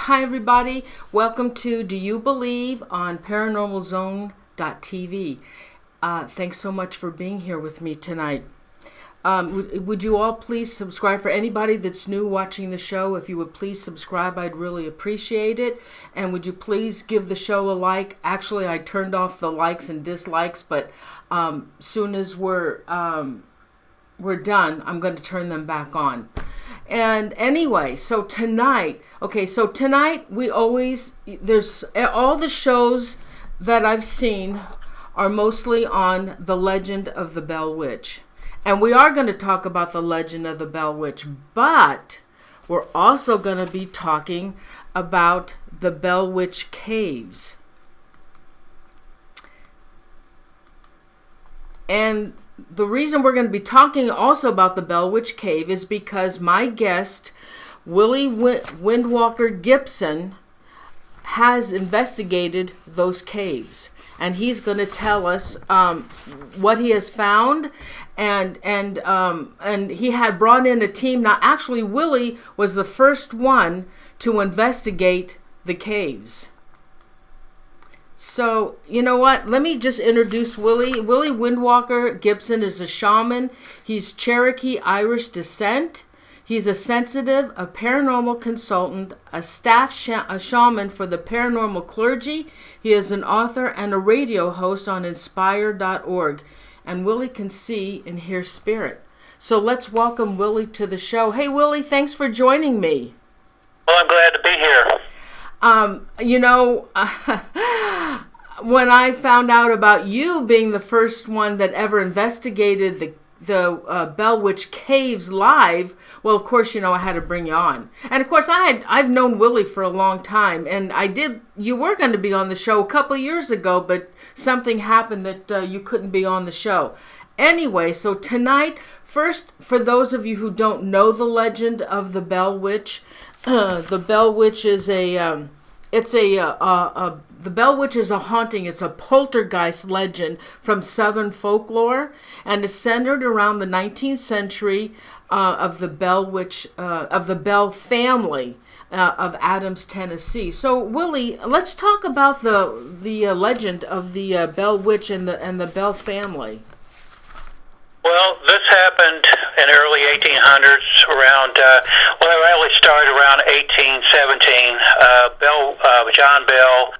Hi everybody, welcome to Do You Believe on ParanormalZoneTV. Thanks so much for being here with me tonight. Would you all please subscribe? For anybody that's new watching the show, if you would please subscribe, I'd really appreciate it. And would you please give the show a like? Actually, I turned off the likes and dislikes, but soon as we're done, I'm going to turn them back on. And anyway, so tonight we always, there's all the shows that I've seen are mostly on the legend of the Bell Witch. And we are going to talk about the legend of the Bell Witch, but we're also going to be talking about the Bell Witch caves. And the reason we're going to be talking also about the Bell Witch Cave is because my guest, Willie WINDWALKER Gibson, has investigated those caves. And he's going to tell us what he has found. And he had brought in a team. Now, actually, Willie was the first one to investigate the caves. So, you know what? Let me just introduce Willie. Willie WINDWALKER Gibson is a shaman. He's Cherokee Irish descent. He's a sensitive, a paranormal consultant, a staff a shaman for the paranormal clergy. He is an author and a radio host on inspire.org. And Willie can see and hear spirit. So let's welcome Willie to the show. Hey, Willie, thanks for joining me. Well, I'm glad to be here. When I found out about you being the first one that ever investigated the Bell Witch Caves live, well, of course, I had to bring you on. And of course, I've known Willie for a long time, and you were going to be on the show a couple of years ago, but something happened that you couldn't be on the show. Anyway, so tonight, first, for those of you who don't know the legend of the Bell Witch, the Bell Witch is the Bell Witch is a haunting. It's a poltergeist legend from Southern folklore, and is centered around the 19th century of the Bell Witch of the Bell family of Adams, Tennessee. So, Willie, let's talk about the legend of the Bell Witch and the Bell family. Well, this happened in the early 1800s around, it really started around 1817. John Bell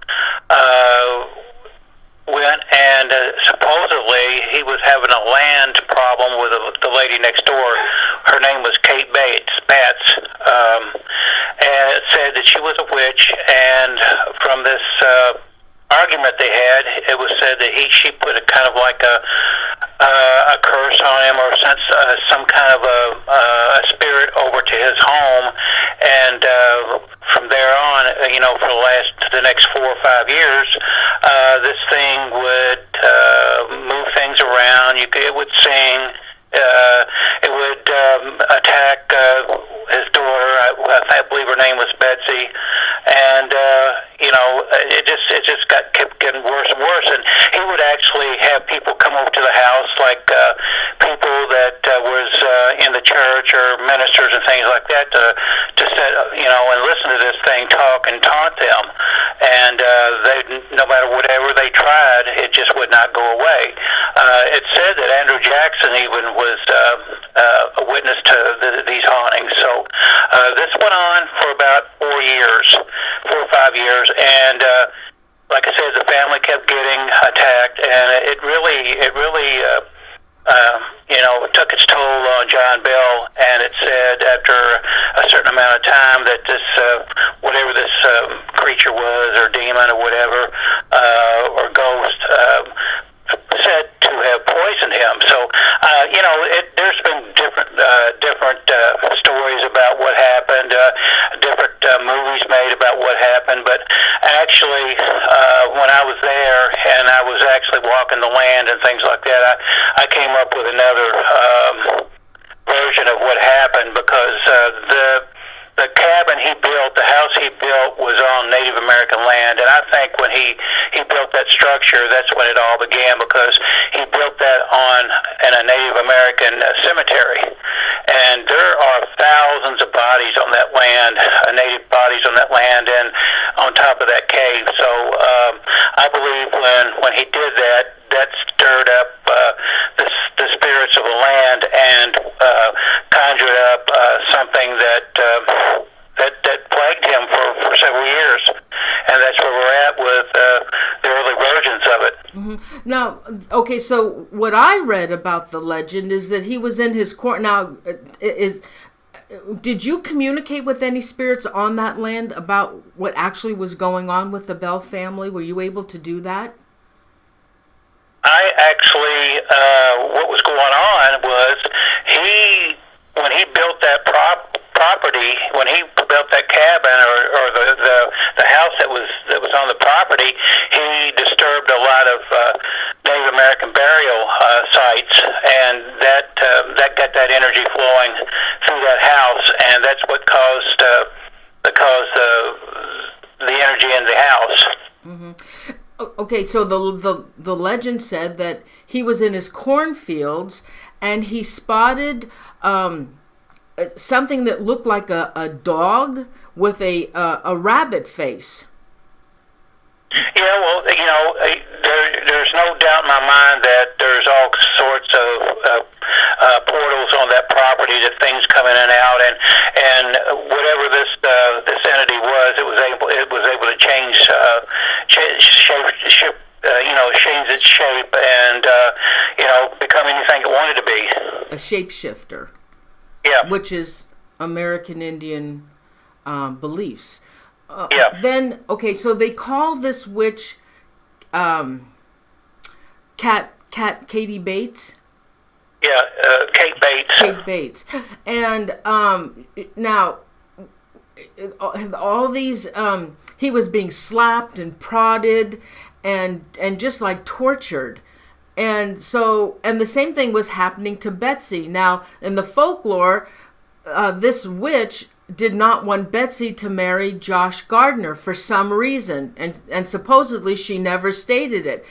went and supposedly he was having a land problem with the lady next door. Her name was Kate Batts, and it said that she was a witch, and from this argument they had, it was said that she put a kind of like a curse on him, or sent some kind of a spirit over to his home, and from there on, for the next 4 or 5 years, this thing would move things around. It would sing. It would attack his daughter. I believe her name was Betsy, and it just kept getting worse and worse. And he would actually have people come over to the house, like people that was in the church or ministers and things like that, to sit, and listen to this thing talk and taunt them. And they, no matter whatever they tried, it just would not go away. It said that Andrew Jackson even was a witness to these hauntings. So this went on for about 4 or 5 years, and like I said, the family kept getting attacked, and it really took its toll on John Bell. And it said after a certain amount of time that this whatever this creature was, or demon, or whatever, or ghost, said to have poisoned him. So there's been different stories about what happened, different movies made about what happened. But actually, when I was there and I was actually walking the land and things like that, I came up with another version of what happened, because the cabin he built, the house he built, was on Native American land. And I think when he built that structure, that's when it all began, because he built that in a Native American cemetery. And there are thousands of bodies on that land, native bodies on that land. And on top of that cave. So I believe when he did that, that stirred up the spirits of the land and conjured up something that plagued him for several years, and that's where we're at with the early versions of it. Mm-hmm. Now, okay, so what I read about the legend is that he was in his court. Now, did you communicate with any spirits on that land about what actually was going on with the Bell family? Were you able to do that? I actually, what was going on was when he built that property, when he built that cabin or the house that was on the property, he disturbed a lot of Native American burial sites, and that got that energy flowing through that house, and that's what caused the energy in the house. Mm-hmm. Okay, so the legend said that he was in his cornfields and he spotted something that looked like a dog with a rabbit face. Yeah, well, there's no doubt in my mind that there's all sorts of portals on that property, that things come in and out, and whatever this entity was, it was able to change its shape and become anything it wanted to be. A shapeshifter. Yeah. Which is American Indian beliefs. Yeah. Then, okay, so they call this witch Katie Bates. Yeah, Kate Bates. Kate Bates. And now, all these, he was being slapped and prodded and just like tortured. And so, and the same thing was happening to Betsy. Now, in the folklore, this witch did not want Betsy to marry Josh Gardner for some reason, and supposedly she never stated it.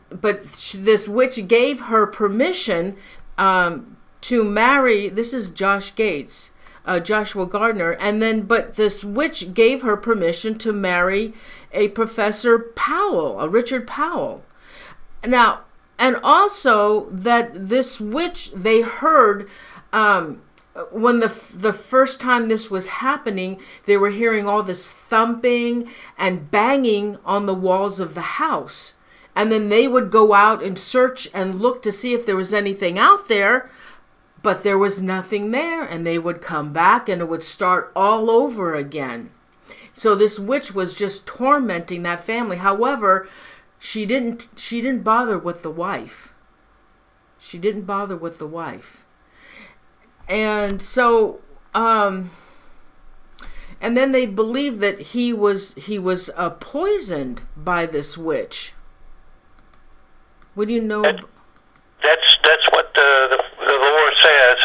But this witch gave her permission to marry. This is Joshua Gardner, but this witch gave her permission to marry a Professor Powell, a Richard Powell. Now, and also that this witch, they heard when the first time this was happening, they were hearing all this thumping and banging on the walls of the house. And then they would go out and search and look to see if there was anything out there, but there was nothing there. And they would come back and it would start all over again. So this witch was just tormenting that family. However, she didn't bother with the wife. She didn't bother with the wife. And so, and then they believed that he was poisoned by this witch. What do you know? That's what the lore says.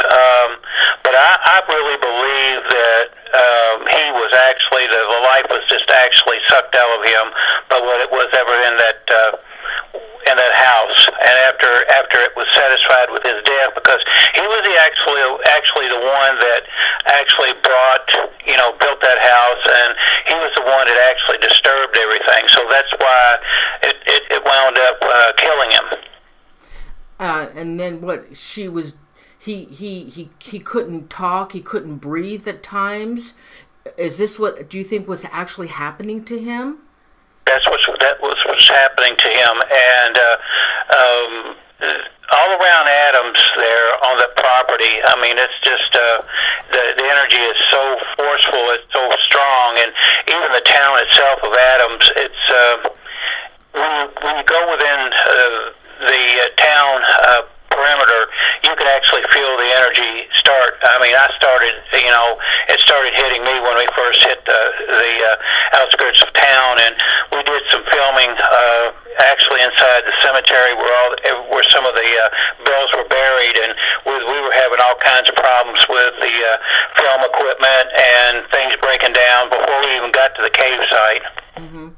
But I really believe that he was actually, the life was just actually sucked out of him by what it was ever in that house, and after it was satisfied with his death, because he was actually the one that actually built that house, and he was the one that actually disturbed everything. So that's why it wound up killing him. And then what? He couldn't talk. He couldn't breathe at times. Is this what do you think was actually happening to him? That was what's happening to him, and all around Adams there on that property. I mean, it's just the energy is so forceful, it's so strong, and even the town itself of Adams. It's when you go within the town perimeter, you can actually feel the energy start. I mean, it started hitting me when we first hit the outskirts of town, and we did some filming actually inside the cemetery where some of the bells were buried, and we were having all kinds of problems with the film equipment and things breaking down before we even got to the cave site. Mm-hmm.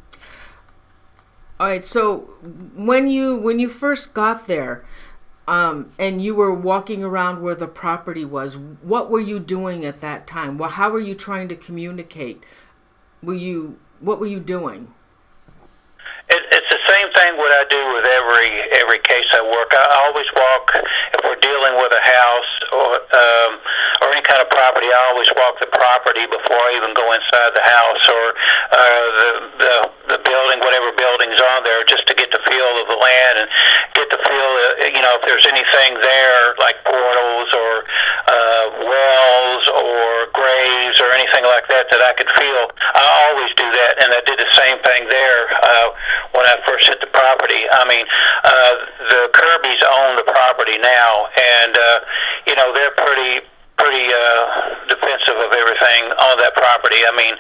All right, so when you first got there, and you were walking around where the property was, what were you doing at that time? Well, how were you trying to communicate? Were you What were you doing? It's the same thing what I do with every case I work. I always walk, if we're dealing with a house or any kind of property, I always walk the property before I even go inside the house or the building, whatever building's on there, just to get the feel of the land and get the feel, if there's anything there, like portals or wells or graves or anything like that I could feel. I always do that, and I did the same thing there when I first hit the property. I mean, the Kirbys own the property now, and they're pretty defensive of everything on that property. I mean,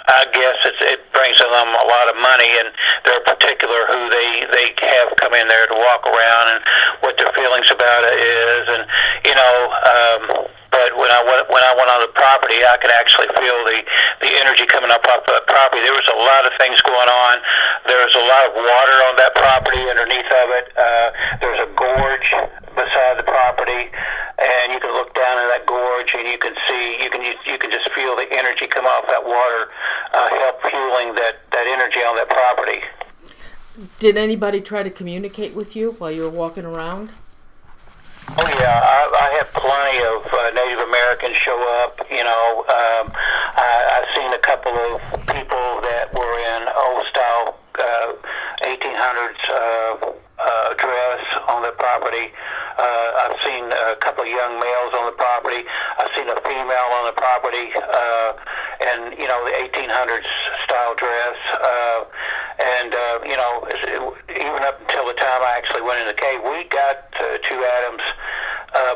I guess it brings them a lot of money, and they're particular who they have come in there to walk around and what their feelings about it is, and but when I went on the property, I could actually feel the energy coming up off the property. There was a lot of things going on. There was a lot of water on that property underneath of it. There's a gorge beside the property, and you can look down in that gorge, and you can see, you can just feel the energy come off that water, help fueling that energy on that property. Did anybody try to communicate with you while you were walking around? Oh yeah, I had plenty of Native Americans show up. I've seen a couple of people that were in old style 1800s dress on the property. I've seen a couple of young males on the property. I've seen a female on the property, and the 1800s style dress. Even up until the time I actually went in the cave, we got to Adams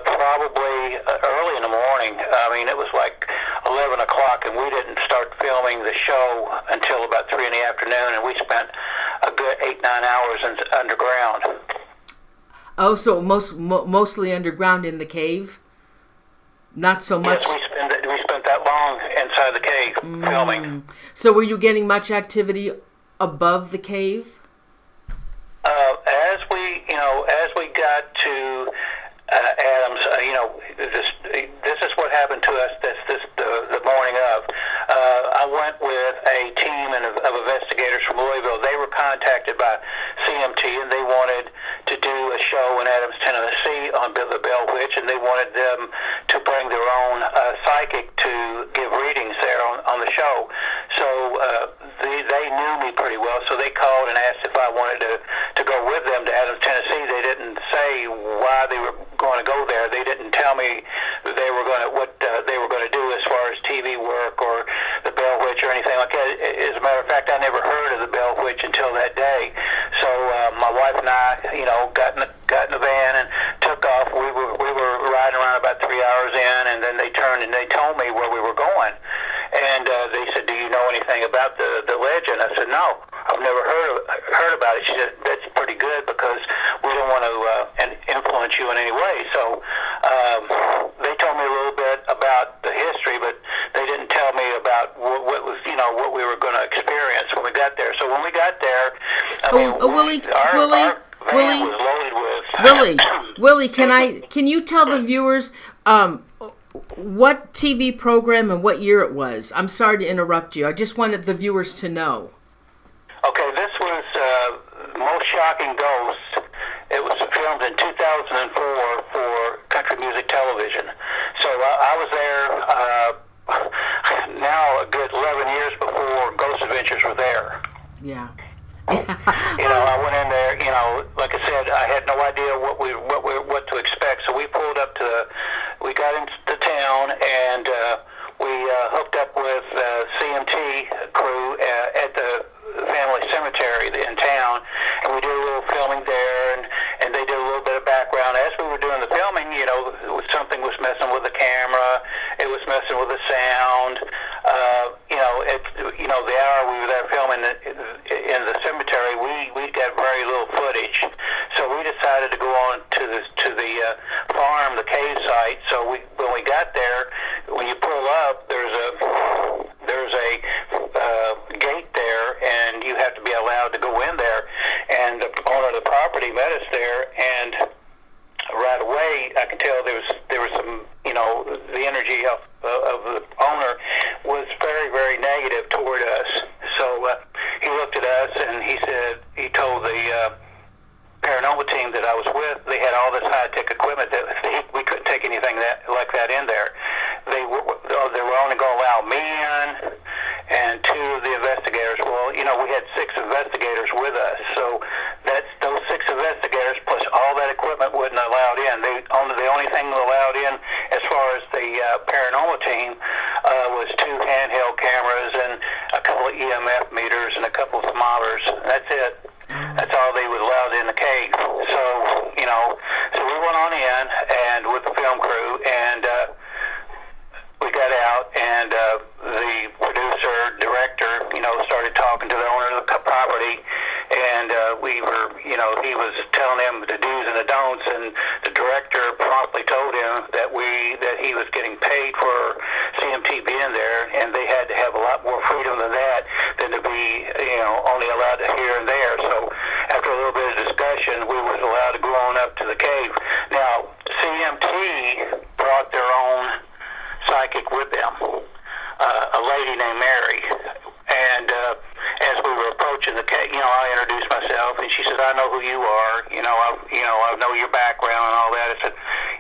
probably early in the morning. I mean, it was like 11 o'clock, and we didn't start filming the show until about 3 in the afternoon, and we spent a good 8-9 hours underground. Oh, so mostly underground in the cave? Not so much? Yes, we spent that long inside the cave filming. So were you getting much activity above the cave? As we got to Adams, this is what happened to us the morning of. I went with a team of investigators from Louisville. They were contacted by CMT, and they wanted to do a show in Adams, Tennessee on the Bell Witch, and they wanted them to bring their own psychic to give readings there on the show. So they knew me pretty well, so they called and asked if I wanted to go with them to Adams, Tennessee. They didn't say why they were going to go there. They didn't tell me what they were going to do as far as TV work or the Bell Witch or anything like that. As a matter of fact, I never heard of the Bell Witch until that day. So my wife and I, got in the van and took off. We were riding around about 3 hours in, and then they turned and they told me where we were going. And they said, "Do you know anything about the legend?" I said, "No, I've never heard about it." She said, "That's pretty good because we don't want to influence you in any way." So they told me a little bit about the history, but they didn't tell me about what was what we were going to experience when we got there. So when we got there, Willie, can you tell the viewers what TV program and what year it was? I'm sorry to interrupt you. I just wanted the viewers to know. Okay, this was Most Shocking Ghosts. It was filmed in 2004 for country music television. So I was there now a good 11 years before Ghost Adventures were there. Yeah. I went in there, like I said, I had no idea what to expect. So we pulled up we got into the town, and we hooked up with CMT crew at the family cemetery in town, and we did a little filming there, and they did a little bit of background. As we were doing the filming, something was messing with the camera, it was messing with the sound. The hour we were there filming in the cemetery, we got very little footage. So we decided to go on to the farm, the cave site. So when we got there, when you pull up, there's a gate there, and you have to be allowed to go in there. And the owner of the property met us there, and right away I could tell there was some, the energy of the owner was very very, very negative toward us. So he looked at us and he told the paranormal team that I was with, they had all this high-tech equipment that we couldn't take anything like that in there. They were only going to allow me in and 2 of the investigators. Well, we had 6 investigators with us, so those 6 investigators plus all that equipment wasn't allowed in. The only thing allowed in as far as the paranormal team was 2 handheld cameras and a couple of EMF meters and a couple of thermometers. That's it. That's all they would allow in the cave. So, so we went on in and with the film crew, and we got out, and the producer, director, started talking to the owner of the property, and we were, he was telling them the do's and the don'ts, and the director promptly told him that he was getting paid for CMT being there, and they had to have a lot more freedom than that, than to be, only allowed to here and there. So after a little bit of discussion, we was allowed to go on up to the cave. Now, CMT brought their own psychic with them, a lady named Mary. And as we were approaching the cave, I introduced myself, and she said, "I know who you are. I know your background and all that." I said,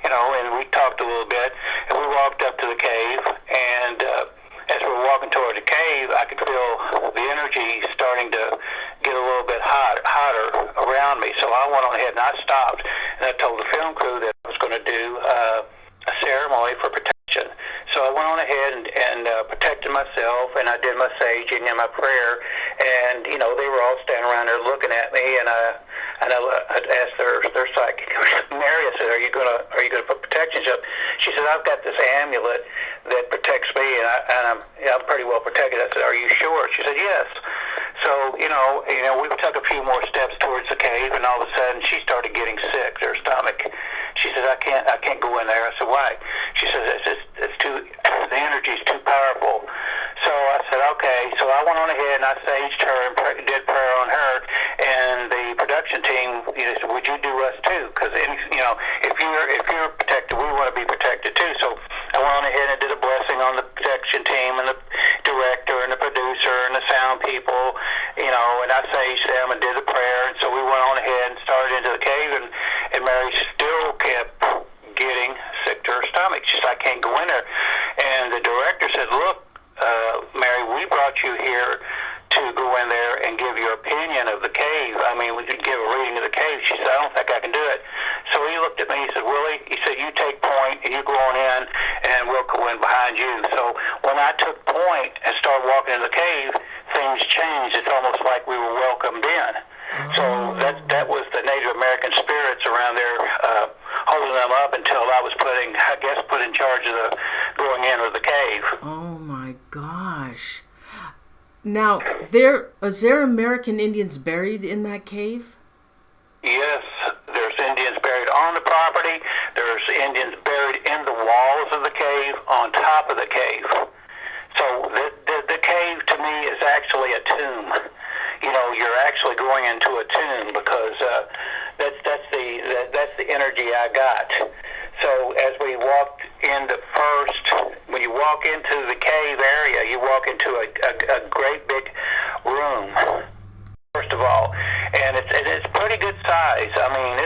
and we talked a little bit, and we walked up to the cave, and as we were walking toward the cave, I could feel the energy starting to get a little bit hotter around me. So I went on ahead and I stopped, and I told the film crew that I was going to do a ceremony for protection. So I went on ahead and protected myself, and I did my saging and my prayer, and they were all standing around there looking at me, and I asked their psychic, Mary, I said, "Are you gonna put protections up?" She said, "I've got this amulet that protects me, and I'm pretty well protected." I said, "Are you sure?" She said, "Yes." So we took a few more steps towards the cave, and all of a sudden she started getting sick. Her stomach. She said, I can't go in there." I said, "Why?" She said, "It's too, the energy's too powerful." So I said, "Okay." So I went on ahead and I saged her and did prayer on her, and the production team said, "Would you do us too? Because if you're protected, we want to be protected too." So I went on ahead and did a blessing on the production team and the director and the producer and the sound people, and I saged them and did the prayer. And so we went on ahead and started into the cave, and Mary still kept getting sick to her stomach. She said, "I can't go in there." And the director said, "Look, Mary, we brought you here to go in there and give your opinion of the cave. I mean, we could give a reading of the cave." She said, "I don't think I can do it." So he looked at me, he said, "Willie," he said, "you take point and you go on in and we'll go in behind you." So when I took point and started walking in the cave, things changed. It's almost like we were welcomed in. So that was the Native American spirits around there holding them up until I was put in charge of the going in with the cave. Oh my gosh. Now, is there American Indians buried in that cave? Yes, there's Indians buried on the property. There's Indians buried in the walls of the cave, on top of the cave. So the cave to me is actually a tomb. You're actually going into a tomb because that's the energy I got. So as we walked into when you walk into the cave area, you walk into a great big room, first of all, and it's pretty good size. I mean,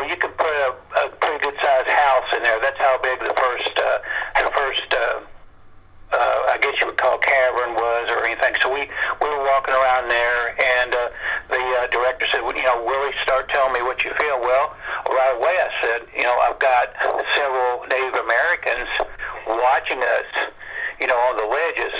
you can put a pretty good size house in there. That's how big the first I guess you would call cavern was or anything. So we were walking around there, and the director said, "Willie, start telling me what you feel." Well, right away I said, "I've got several Native Americans watching us, on the ledges.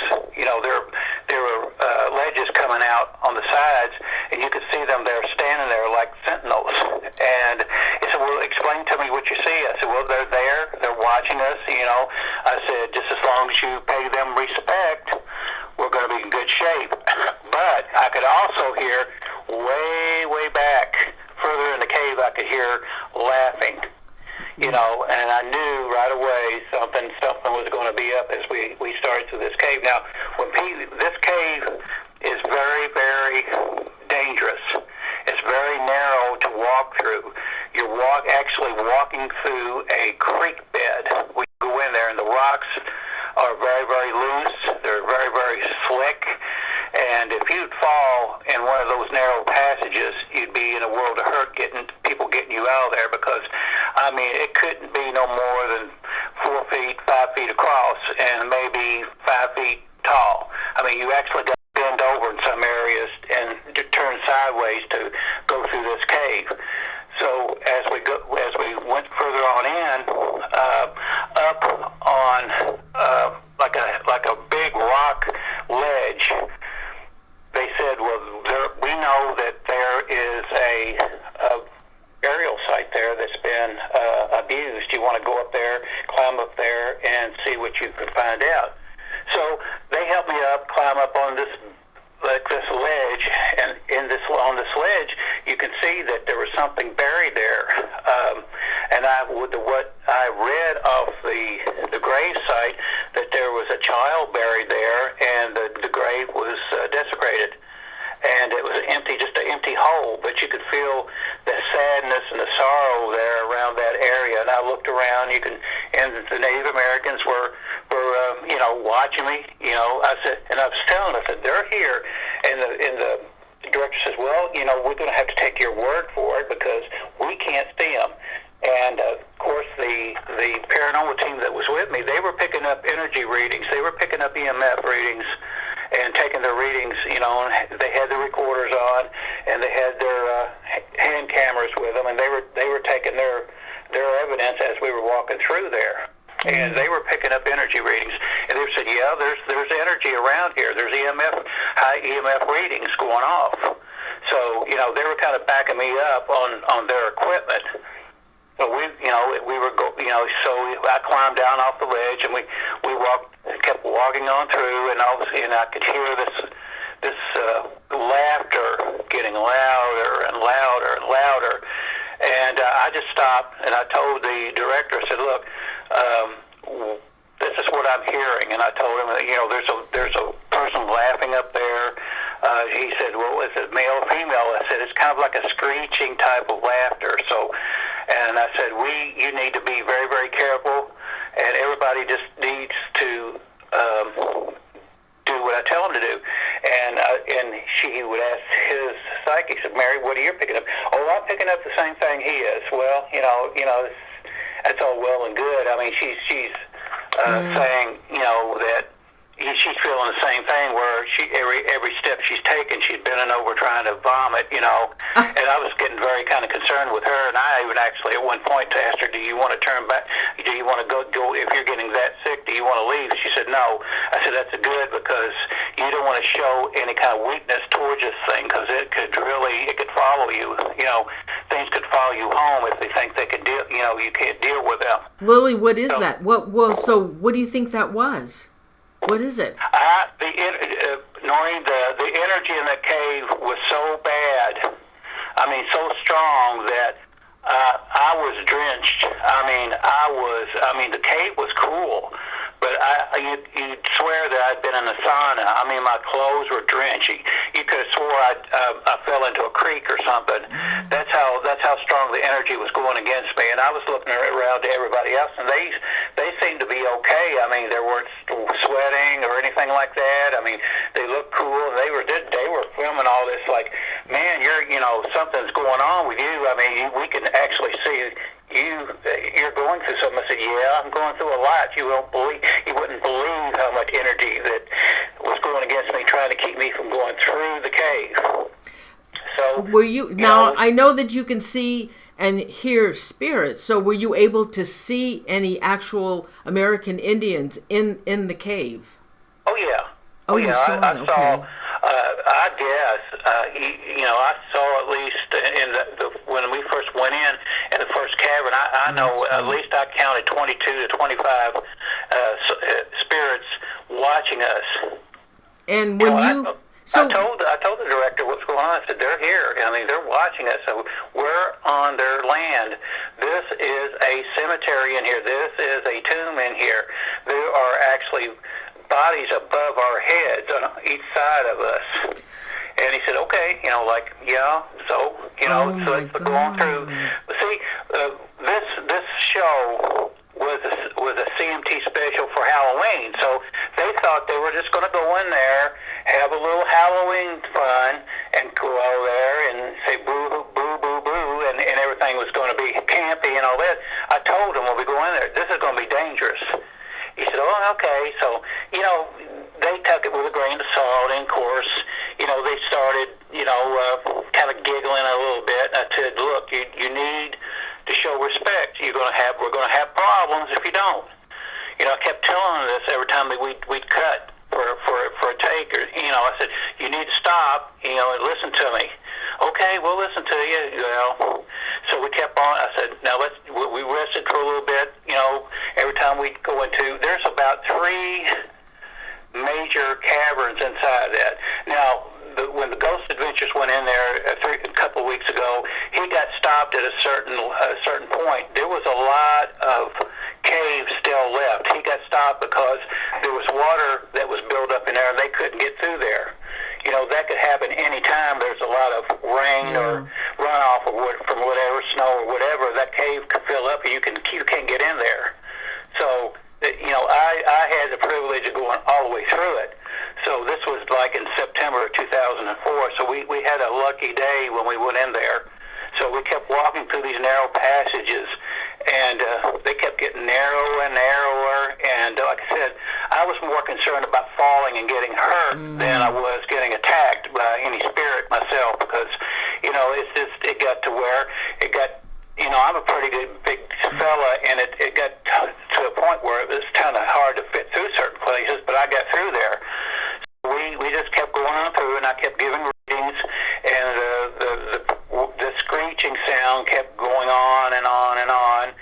There were ledges coming out on the sides, and you could see them there standing there like sentinels." And he said, "Well, explain to me what you see." I said, "Well, they're there. They're watching us. I said, "Just as long as you pay them respect, we're going to be in good shape." But I could also hear way back, further in the cave, I could hear laughing. And I knew right away something was going to be up as we started through this cave. Now, this cave is very, very dangerous. It's very narrow to walk through. You're actually walking through a creek bed. We go in there, and the rocks are very, very loose. They're very, very slick. And if you'd fall in one of those narrow passages, you'd be in a world of hurt people getting you out of there because, I mean, it couldn't be no more than 4 feet, 5 feet across, and maybe 5 feet tall. I mean, you actually got to bend over in some areas and turn sideways to go through this cave. So as we went further on in, up on like a big rock ledge, they said, well, we know that there is a burial site there that's been abused. You want to go up there, climb up there, and see what you can find out. So they helped me up, climb up on this ledge, and on this ledge, you can see that there was something buried there. And what I read off the grave site, that there was a child buried there, and the grave was desecrated. And it was just an empty hole, but you could feel the sadness and the sorrow there around that area. And I looked around, and the Native Americans were watching me. I was telling them, I said, they're here, and the director says, well, we're going to have to take your word for it because we can't see them. And of course, the paranormal team that was with me, they were picking up energy readings, they were picking up EMF readings, and taking their readings, and they had the recorders on, and they had their hand cameras with them, and they were taking their evidence as we were walking through there. And they were picking up energy readings, and they said, yeah, there's energy around here. There's high EMF readings going off. So, they were kind of backing me up on their equipment. So so I climbed down off the ledge, and we kept walking on through, and I could hear this laughter getting louder and louder and louder. And I just stopped, and I told the director, I said, look, this is what I'm hearing. And I told him, there's a person laughing up there. He said, well, is it male or female? I said, it's kind of like a screeching type of laughter. And I said, you need to be very, very careful, and everybody just needs to do what I tell them to do. And he would ask his psychic, said, Mary, what are you picking up? Oh, I'm picking up the same thing he is. Well, that's all well and good. I mean, she's saying, that she's feeling the same thing where every step she's taken, she's bending over trying to vomit, and I was getting very kind of concerned with her, and I even actually at one point asked her, do you want to turn back? Do you want to go, if you're getting that sick, do you want to leave? She said, no. I said, that's good, because you don't want to show any kind of weakness towards this thing, because it could follow you, things could follow you home if they think they can deal, you can't deal with them. Willie, what is that? So what do you think that was? What is it? Noreen, the energy in the cave was so bad, so strong that I was drenched. The cave was cool, but you'd swear that I'd been in a sauna. My clothes were drenched. You could have swore I fell into a creek or something. That's how strong the energy was going against me. And I was looking around to everybody else, and they seemed to be okay. They weren't sweating or anything like that. They looked cool. And they were filming all this like, man, something's going on with you. We can actually see you're going through something. I said, yeah, I'm going through a lot. You wouldn't believe how much energy that was going against me, trying to keep me from going through the cave. So were you now? I know that you can see and hear spirits. So were you able to see any actual American Indians in the cave? Oh yeah. Oh yeah. I saw. I guess I saw at least when we first went in the first cavern. I know at least I counted 22 to 25 spirits watching us. And when I told the director what's going on. I said, they're here. They're watching us. So we're on their land. This is a cemetery in here. This is a tomb in here. There are actually bodies above our heads on each side of us. And he said, okay, so let's go on through. See, this show was a CMT CMT special for Halloween. So they thought they were just going to go in there, have a little Halloween fun, and go out there and say boo, boo, boo, boo, and everything was going to be campy and all that. I told them when we go in there, this is going to be dangerous. He said, oh, okay. So, they took it with a grain of salt, and of course, they started, kind of giggling a little bit. And I said, look, you need to show respect. We're going to have problems if you don't. I kept telling them this every time that we'd cut for a take, or I said, you need to stop, and listen to me. Okay, we'll listen to you. So we kept on. I said, now we rested for a little bit. Every time we go into, there's about 3 major caverns inside that. Now, when the Ghost Adventures went in there a couple of weeks ago, he got stopped at a certain point. There was a lot of caves still left. He got stopped because there was water that was built up in there, and they couldn't get through there. That could happen any time there's a lot of rain or runoff from whatever, snow or whatever. That cave could fill up, and you can't get in there. So, I had the privilege of going all the way through it. So this was like in September of 2004. So we had a lucky day when we went in there. So we kept walking through these narrow passages, and they kept getting narrower and narrower. And like I said, I was more concerned about falling and getting hurt than I was getting attacked by any spirit myself, because, it got to where it got, I'm a pretty good big fella, and it got to a point where it was kind of hard to fit through certain places, but I got through there. We just kept going on through, and I kept giving readings, and the screeching sound kept going on and on and on,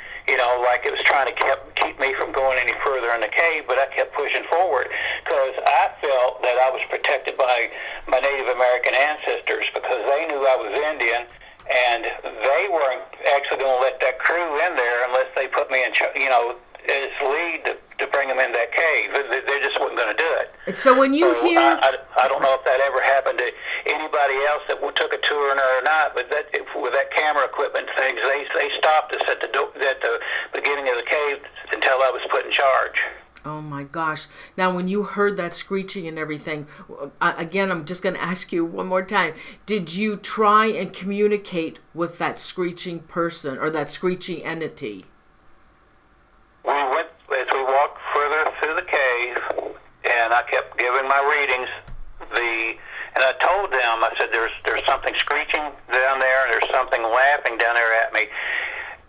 like it was trying to keep me from going any further in the cave, but I kept pushing forward because I felt that I was protected by my Native American ancestors, because they knew I was Indian, and they weren't actually going to let that crew in there unless they put me in, as lead to bring them in that cave. They just wasn't going to do it. So when you hear... I don't know if that ever happened to anybody else that took a tour or not, but with that camera equipment things, they stopped us at the beginning of the cave until I was put in charge. Oh my gosh. Now when you heard that screeching and everything, again, I'm just going to ask you one more time. Did you try and communicate with that screeching person or that screeching entity? As we walked further through the cave, and I kept giving my readings, and I told them, I said, there's something screeching down there, and there's something laughing down there at me.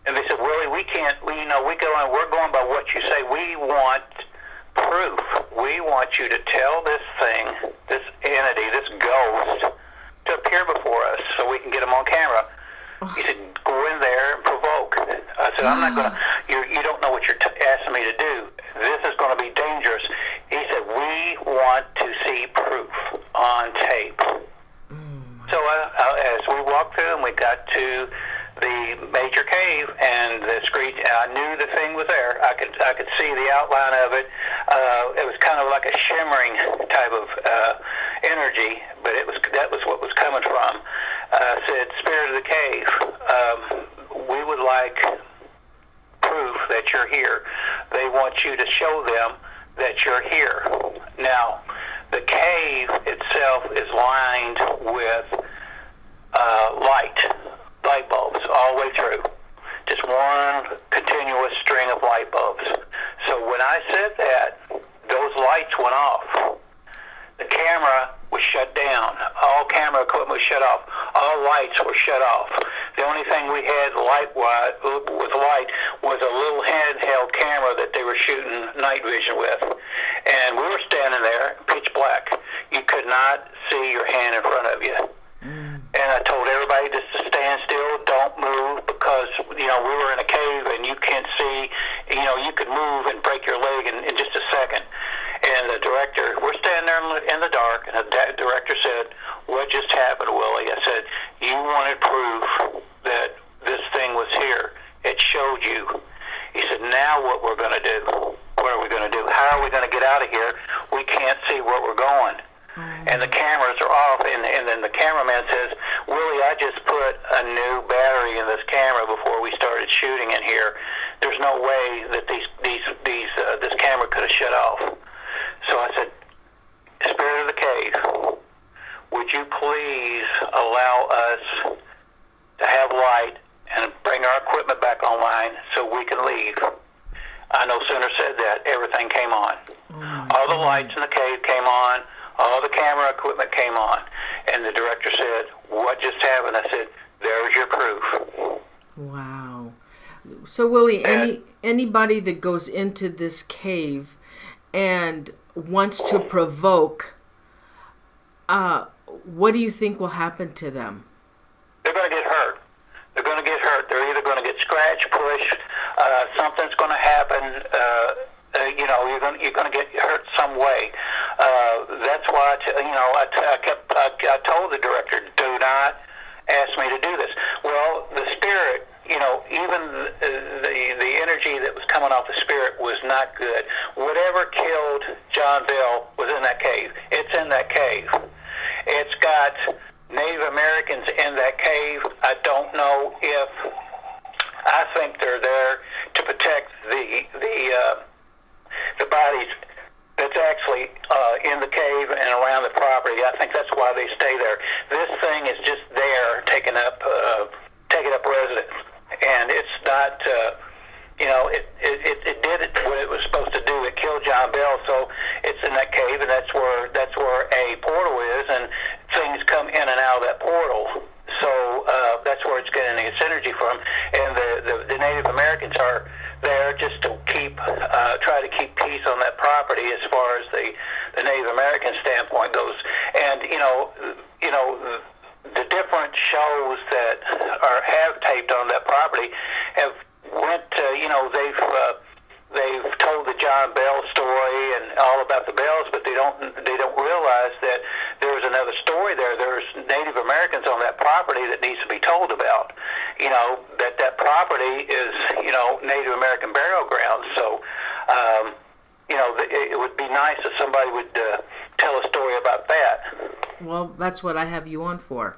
And they said, Willie, we're going by what you say. We want proof. We want you to tell this thing, this entity, this ghost, to appear before us so we can get them on camera. He said, go in there and provoke. I said, I'm not going to, you don't know what you're asking me to do. This is going to be dangerous. He said, we want to see proof on tape. So as we walked through and we got to the major cave and the screech, I knew the thing was there. I could see the outline of it. It was kind of like a shimmering type of energy, but that was what was coming from. Said, Spirit of the Cave, we would like proof that you're here. They want you to show them that you're here. Now, the cave itself is lined with light bulbs all the way through. Just one continuous string of light bulbs. So when I said that, those lights went off. The camera was shut down. All camera equipment was shut off. All lights were shut off. The only thing we had light was a little handheld camera that they were shooting night vision with. And we were standing there, pitch black. You could not see your hand in front of you. And I told everybody just to stand still, don't move, because, we were in a cave and you can't see, you could move and break your leg in just a second. And the director, we're standing there in the dark, and the director said, what just happened, Willie? I said, you wanted proof that this thing was here. It showed you. He said, now what we're going to do? What are we going to do? How are we going to get out of here? We can't see where we're going. And the cameras are off, and then the cameraman says, Willie, I just put a new battery in this camera before we started shooting in here. there's no way that this camera could have shut off. So I said, Spirit of the cave, would you please allow us to have light and bring our equipment back online so we can leave? I no sooner said that, everything came on. All the lights in the cave came on, all the camera equipment came on. And the director said, what just happened? I said, there's your proof. Wow. So, Willie, anybody that goes into this cave and wants to provoke, what do you think will happen to them? They're going to get hurt. They're going to get hurt. They're either going to get scratched, pushed, something's going to happen. You're going to get hurt some way. That's why I told the director, do not ask me to do this. Well, the spirit, even the energy that was coming off the spirit was not good. Whatever killed John Bell was in that cave. It's in that cave. It's got Native Americans in that cave. I don't know if, I think they're there to protect the bodies that's actually in the cave and around the property. I think that's why they stay there. This thing is just there, taking up residence, and it's not. It did what it was supposed to do. It killed John Bell, so it's in that cave, and that's where a portal is, and things come in and out of that portal. So that's where it's getting its energy from. And the Native Americans are there just to try to keep peace on that property as far as the Native American standpoint goes. And the different shows that have taped on that property have went to, they've told the John Bell story and all about the Bells, but they don't realize that there's another story there. There's Native Americans on that property that needs to be told about. That property is, Native American burial grounds. So, it would be nice if somebody would tell a story about that. Well, that's what I have you on for.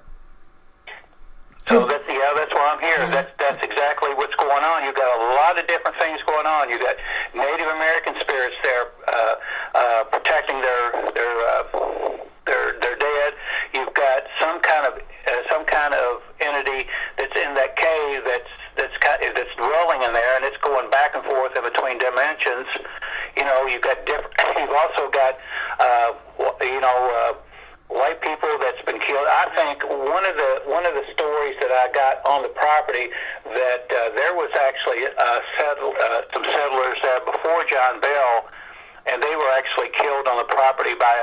So that's why I'm here. That's exactly what's going on. You've got a lot of different things going on. You've got Native American spirits there protecting their dead. You've got some kind of entity that's in that cave that's dwelling in there, and it's going back and forth in between dimensions. You've also got white people that's been killed. I think one of the stories that I got on the property that there was actually some settlers there before John Bell, and they were actually killed on the property by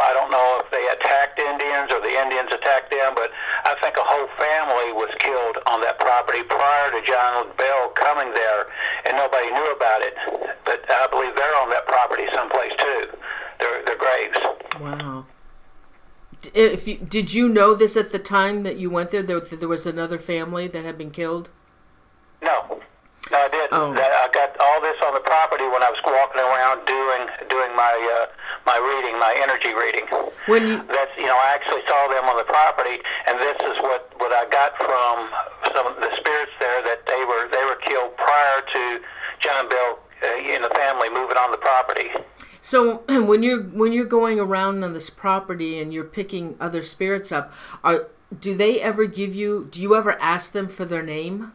I don't know if they attacked Indians or the Indians attacked them, but I think a whole family was killed on that property prior to John Bell coming there, and nobody knew about it. But I believe they're on that property someplace too. Their graves. Wow. Did you know this at the time that you went there? There was another family that had been killed? No, I didn't. Oh. I got all this on the property when I was walking around doing my reading, my energy reading. I actually saw them on the property, and this is what I got from some of the spirits there, that they were killed prior to John Bell in the family moving on the property. So when you're going around on this property and you're picking other spirits up, do you ever ask them for their name?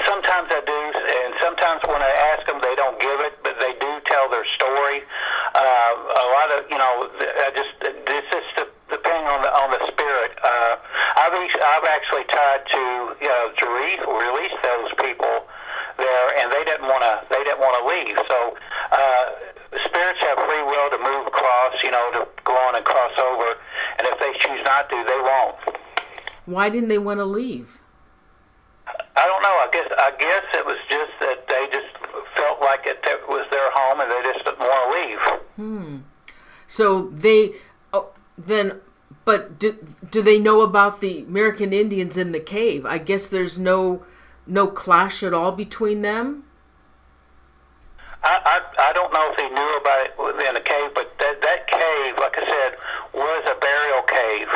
Sometimes I do, and sometimes when I ask them, they don't give it, but they do tell their story. A lot of, this is depending on the spirit. I've actually tried to release those people there, and they didn't want to leave. So spirits have free will to move across, to go on and cross over, and if they choose not to, they won't. Why didn't they want to leave? I don't know. I guess it was just that they just felt like it was their home, and they just didn't want to leave. So but do they know about the American Indians in the cave? I guess there's no clash at all between them? I don't know if he knew about it within the cave, but that cave, like I said, was a burial cave.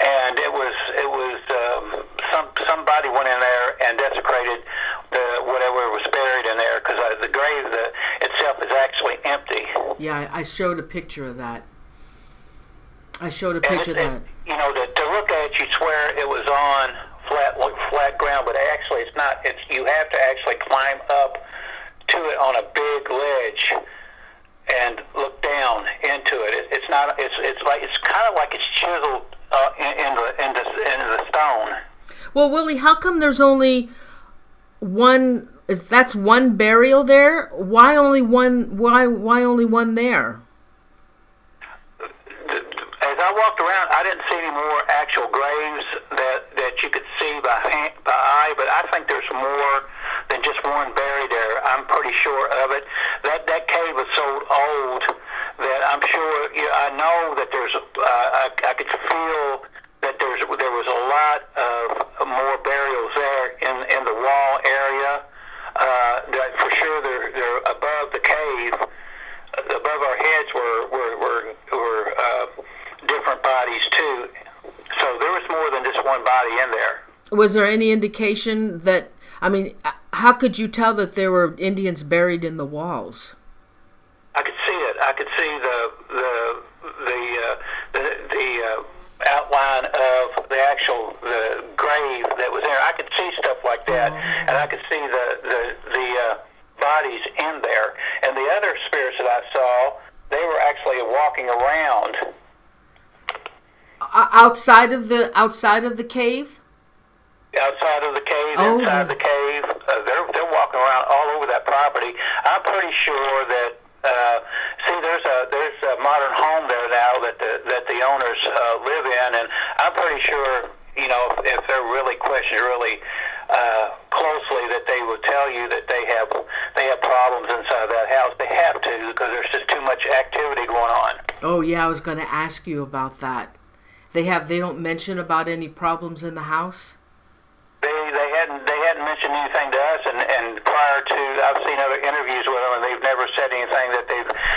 And it was somebody went in there and desecrated whatever was buried in there, because the grave itself is actually empty. Yeah, I showed a picture of that. I showed a picture of that. You know, to look at it, you swear it was on flat ground, but actually it's not. You have to actually climb up to it on a big ledge and look down into it. It's not. It's kind of like it's chiseled into the stone. Well, Willie, how come there's only one? That's one burial there? Why only one? Why only one there? As I walked around, I didn't see any more actual graves that you could see by eye, but I think there's more than just one buried there. I'm pretty sure of it. That cave was so old that I'm sure. I know that there's. I could feel that there was a lot of more burials there in the wall area. That for sure they're above the cave. Above our heads were different bodies too. So there was more than just one body in there. Was there any indication that? I mean, how could you tell that there were Indians buried in the walls? I could see it. I could see the outline of the grave that was there. I could see stuff like that, and I could see the bodies in there. And the other spirits that I saw, they were actually walking around outside of the cave. Outside of the cave, inside the cave, they're walking around all over that property. I'm pretty sure that. There's a modern home there now that the owners live in, and I'm pretty sure, you know, if they're really questioned really closely, that they would tell you that they have problems inside that house. They have to, because there's just too much activity going on. Oh yeah, I was going to ask you about that. They don't mention about any problems in the house? They hadn't mentioned anything to us, and prior to, I've seen other interviews with them, and they've never said anything that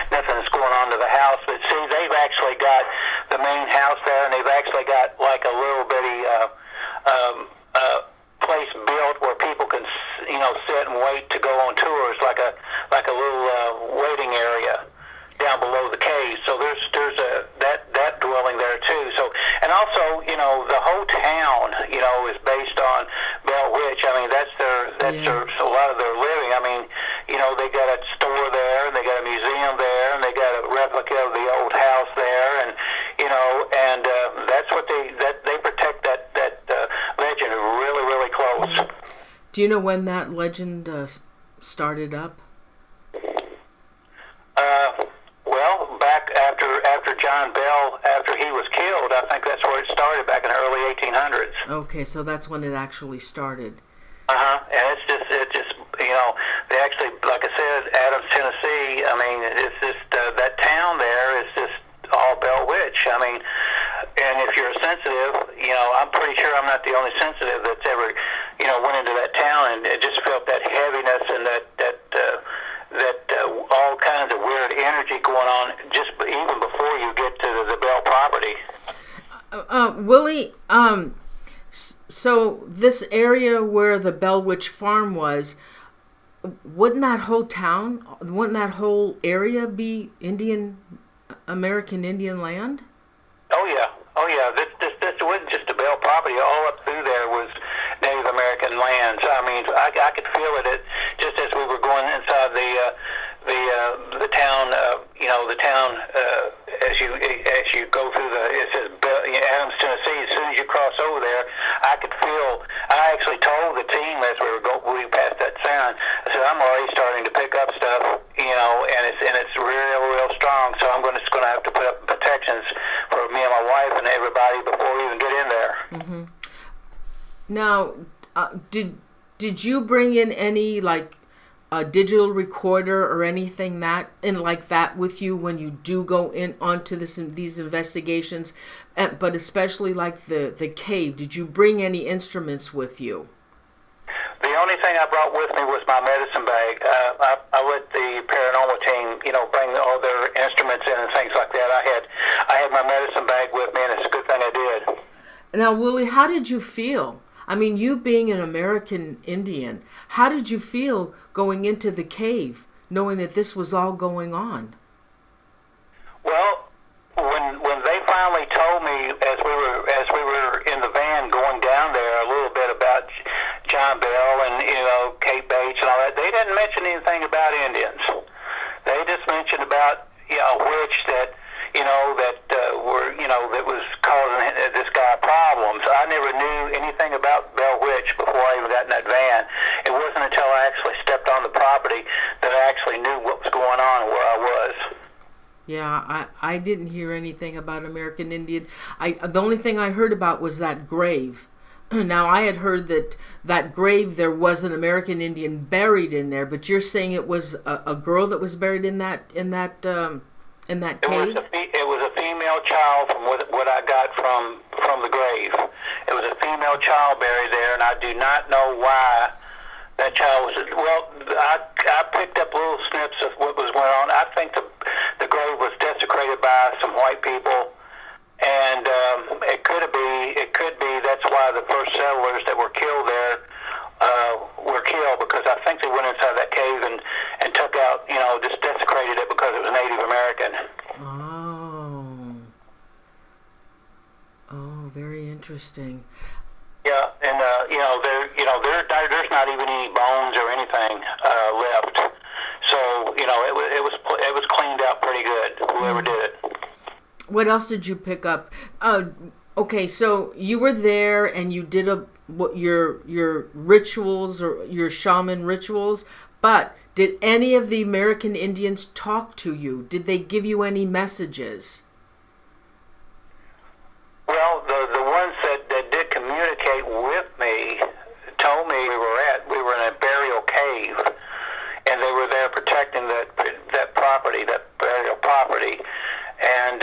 nothing's going on to the house. But see, they've actually got the main house there, and they've actually got like a little bitty place built where people can, you know, sit and wait to go on tours, like a little waiting area down below the cave. So there's that dwelling there too. So, and also, you know, the whole town, you know, is based on Bell Witch. I mean, that's a lot of their living. I mean, you know, they got a store there, and they got a museum there, and they got a replica of the old house there, and you know, and that's what they protect that legend really, really close. Do you know when that legend started up? Well, back after John Bell, after he was killed, I think that's where it started, back in the early 1800s. Okay, so that's when it actually started. And it's just, you know, they actually, like I said, Adams, Tennessee. I mean, it's just that town there is just all Bell Witch. I mean, and if you're sensitive, you know, I'm pretty sure I'm not the only sensitive that's ever, you know, went into that town and it just felt that heaviness and that all kinds of weird energy going on just even before you get to the Bell property. Willie, so this area where the Bell Witch Farm was, wouldn't that whole area be American Indian land? Oh yeah. This wasn't just the Bell property. All up through there was Native American lands. I mean, I could feel it just as we were going inside the town. You know, the town as you go through it says Adams, Tennessee. As soon as you cross over there, I could feel. I actually told the team as we passed that sign, I said, I'm already starting to pick up stuff. You know, and it's real strong. So I'm just going to have to put up protections for me and my wife and everybody before we even get in there. Mm-hmm. Now, did you bring in any like a digital recorder or anything like that with you when you do go in onto these investigations, but especially like the cave? Did you bring any instruments with you? The only thing I brought with me was my medicine bag. I let the paranormal team, you know, bring all their instruments in and things like that. I had my medicine bag with me, and it's a good thing I did. Now, Willie, how did you feel? I mean, you being an American Indian, how did you feel going into the cave, knowing that this was all going on? Well, when they finally told me as we were in the van going down there a little bit about John Bell and Kate Bates and all that, they didn't mention anything about Indians. They just mentioned about a witch that that was causing this guy problems. I never knew anything about Bell Witch before I even got in that van. It wasn't until I actually stepped on the property that I actually knew what was going on and where I was. Yeah, I didn't hear anything about American Indian. The only thing I heard about was that grave. Now, I had heard that grave, there was an American Indian buried in there, but you're saying it was a girl that was buried in that cave? It was a female child from what I got from the grave. It was a female child buried there, and I do not know why that child was. Well, I picked up little snips of what was going on. I think the grave was desecrated by some white people, and it could be that's why the first settlers that were killed there were killed, because I think they went inside that cave and took out, just desecrated it because it was Native American. Oh, very interesting. Yeah, and there's not even any bones or anything left. So it was cleaned out pretty good. Whoever did it. What else did you pick up? Okay, so you were there and you did your rituals or your shaman rituals, but did any of the American Indians talk to you? Did they give you any messages? Well, the ones that did communicate with me told me we were in a burial cave, and they were there protecting that property, that burial property. And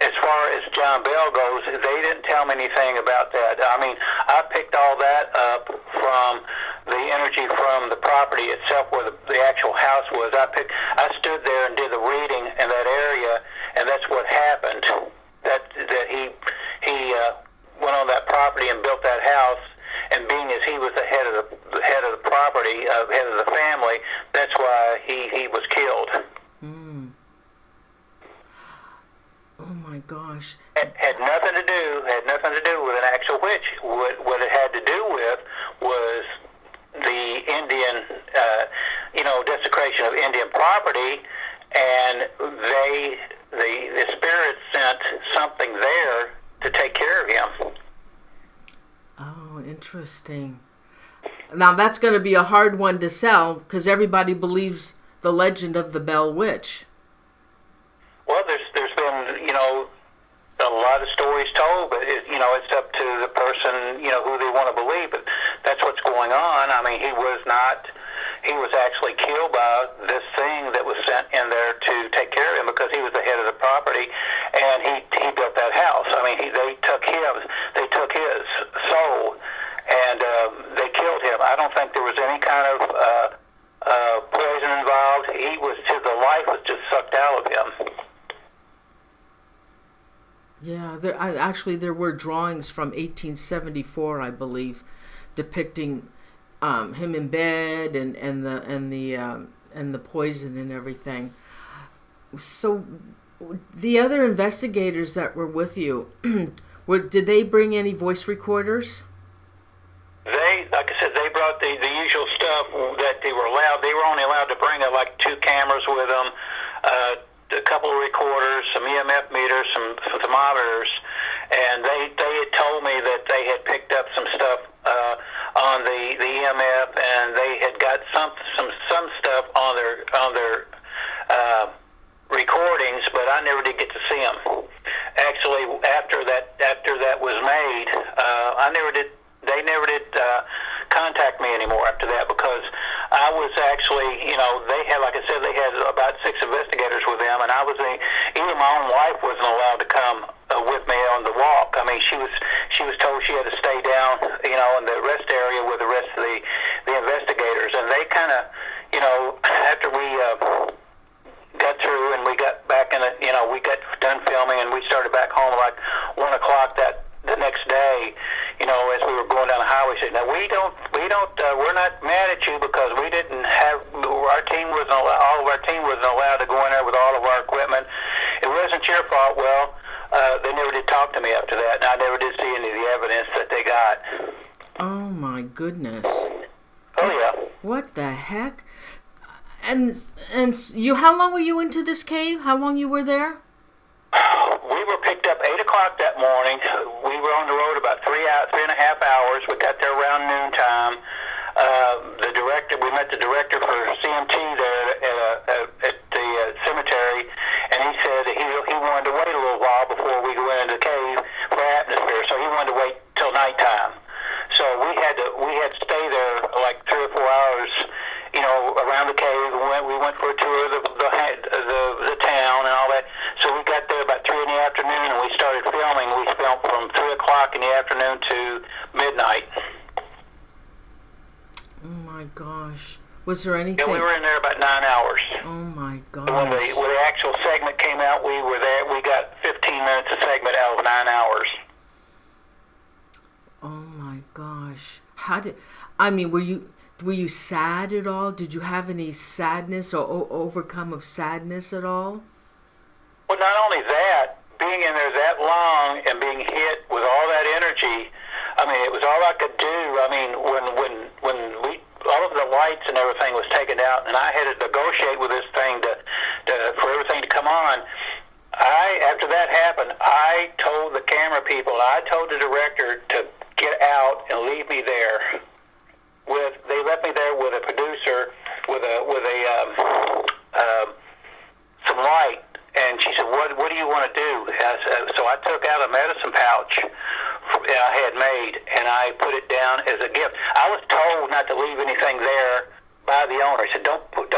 as far as John Bell goes, they didn't tell me anything about that. I mean, I picked all that up from the energy from the property itself, where the actual house was. I stood there and did the reading in that area, and that's what happened. That he went on that property and built that house, and being as he was the head of the property, head of the family, that's why he was killed. Oh my gosh! Had nothing to do with an actual witch. What it had to do with was the Indian, desecration of Indian property, and the spirits sent something there to take care of him. Oh, interesting. Now that's going to be a hard one to sell, because everybody believes the legend of the Bell Witch. Well, there's been, a lot of stories told, but it's up to the person, who they want to believe. But that's what's going on. I mean, he was actually killed by this thing that was sent in there to take care of him, because he was the head of the property, and he built that house. I mean, they took his soul, and they killed him. I don't think there was any kind of poison involved. The life was just sucked out of him. Yeah, there were drawings from 1874, I believe, depicting him in bed and the poison and everything. So, the other investigators that were with you, did they bring any voice recorders? Like I said, they brought the usual stuff that they were allowed. They were only allowed to bring 2 cameras with them, a couple of recorders, some EMF meters, some thermometers, and they had told me that they had picked up some stuff on the EMF, and they had got some stuff on their recordings, but I never did get to see them. Actually, after that was made, they never did contact me anymore after that, because I was actually, they had, like I said, they had about 6 investigators with them, and even my own wife wasn't allowed to come with me on the walk. I mean, she was told she had to stay down, in the rest area with the rest of the investigators, and they kind of, after we got through and we got back in it, we got done filming and we started back home like 1 o'clock the next day, as we were going down we don't. We're not mad at you because we didn't have our team wasn't allowed, all of our team wasn't allowed to go in there with all of our equipment. It wasn't your fault. Well, they never did talk to me after that, and I never did see any of the evidence that they got. Oh my goodness. Oh yeah. What the heck? And you, how long were you into this cave? How long you were there? We were picked up 8 o'clock that morning. We were on the road about 3.5 hours. We got there around noontime. We met the director for CMT there at the cemetery, and he said that he wanted to wait a little while before we go into the cave for atmosphere. So he wanted to wait till nighttime. So we had to stay there like 3 or 4 hours, around the cave. We went for a tour of the town and all that. So we got there about 3 in the afternoon, and we started filming. We filmed from 3 o'clock in the afternoon to midnight. Oh my gosh. Was there anything? Yeah, we were in there about 9 hours. Oh my gosh. When the actual segment came out, we were there. We got 15 minutes of segment out of 9 hours. Oh my gosh. Were you sad at all? Did you have any sadness or overcome of sadness at all? Well, not only that, being in there that long and being hit with all that energy, it was all I could do. When all of the lights and everything was taken out, and I had to negotiate with this thing for everything to come on. After that happened, I told the camera people, I told the director to get out and leave me there. They left me there with a producer with some light, and she said, "What do you want to do?" So I took out a medicine pouch I had made, and I put it down as a gift. I was told not to leave anything there by the owner. He said, "Don't put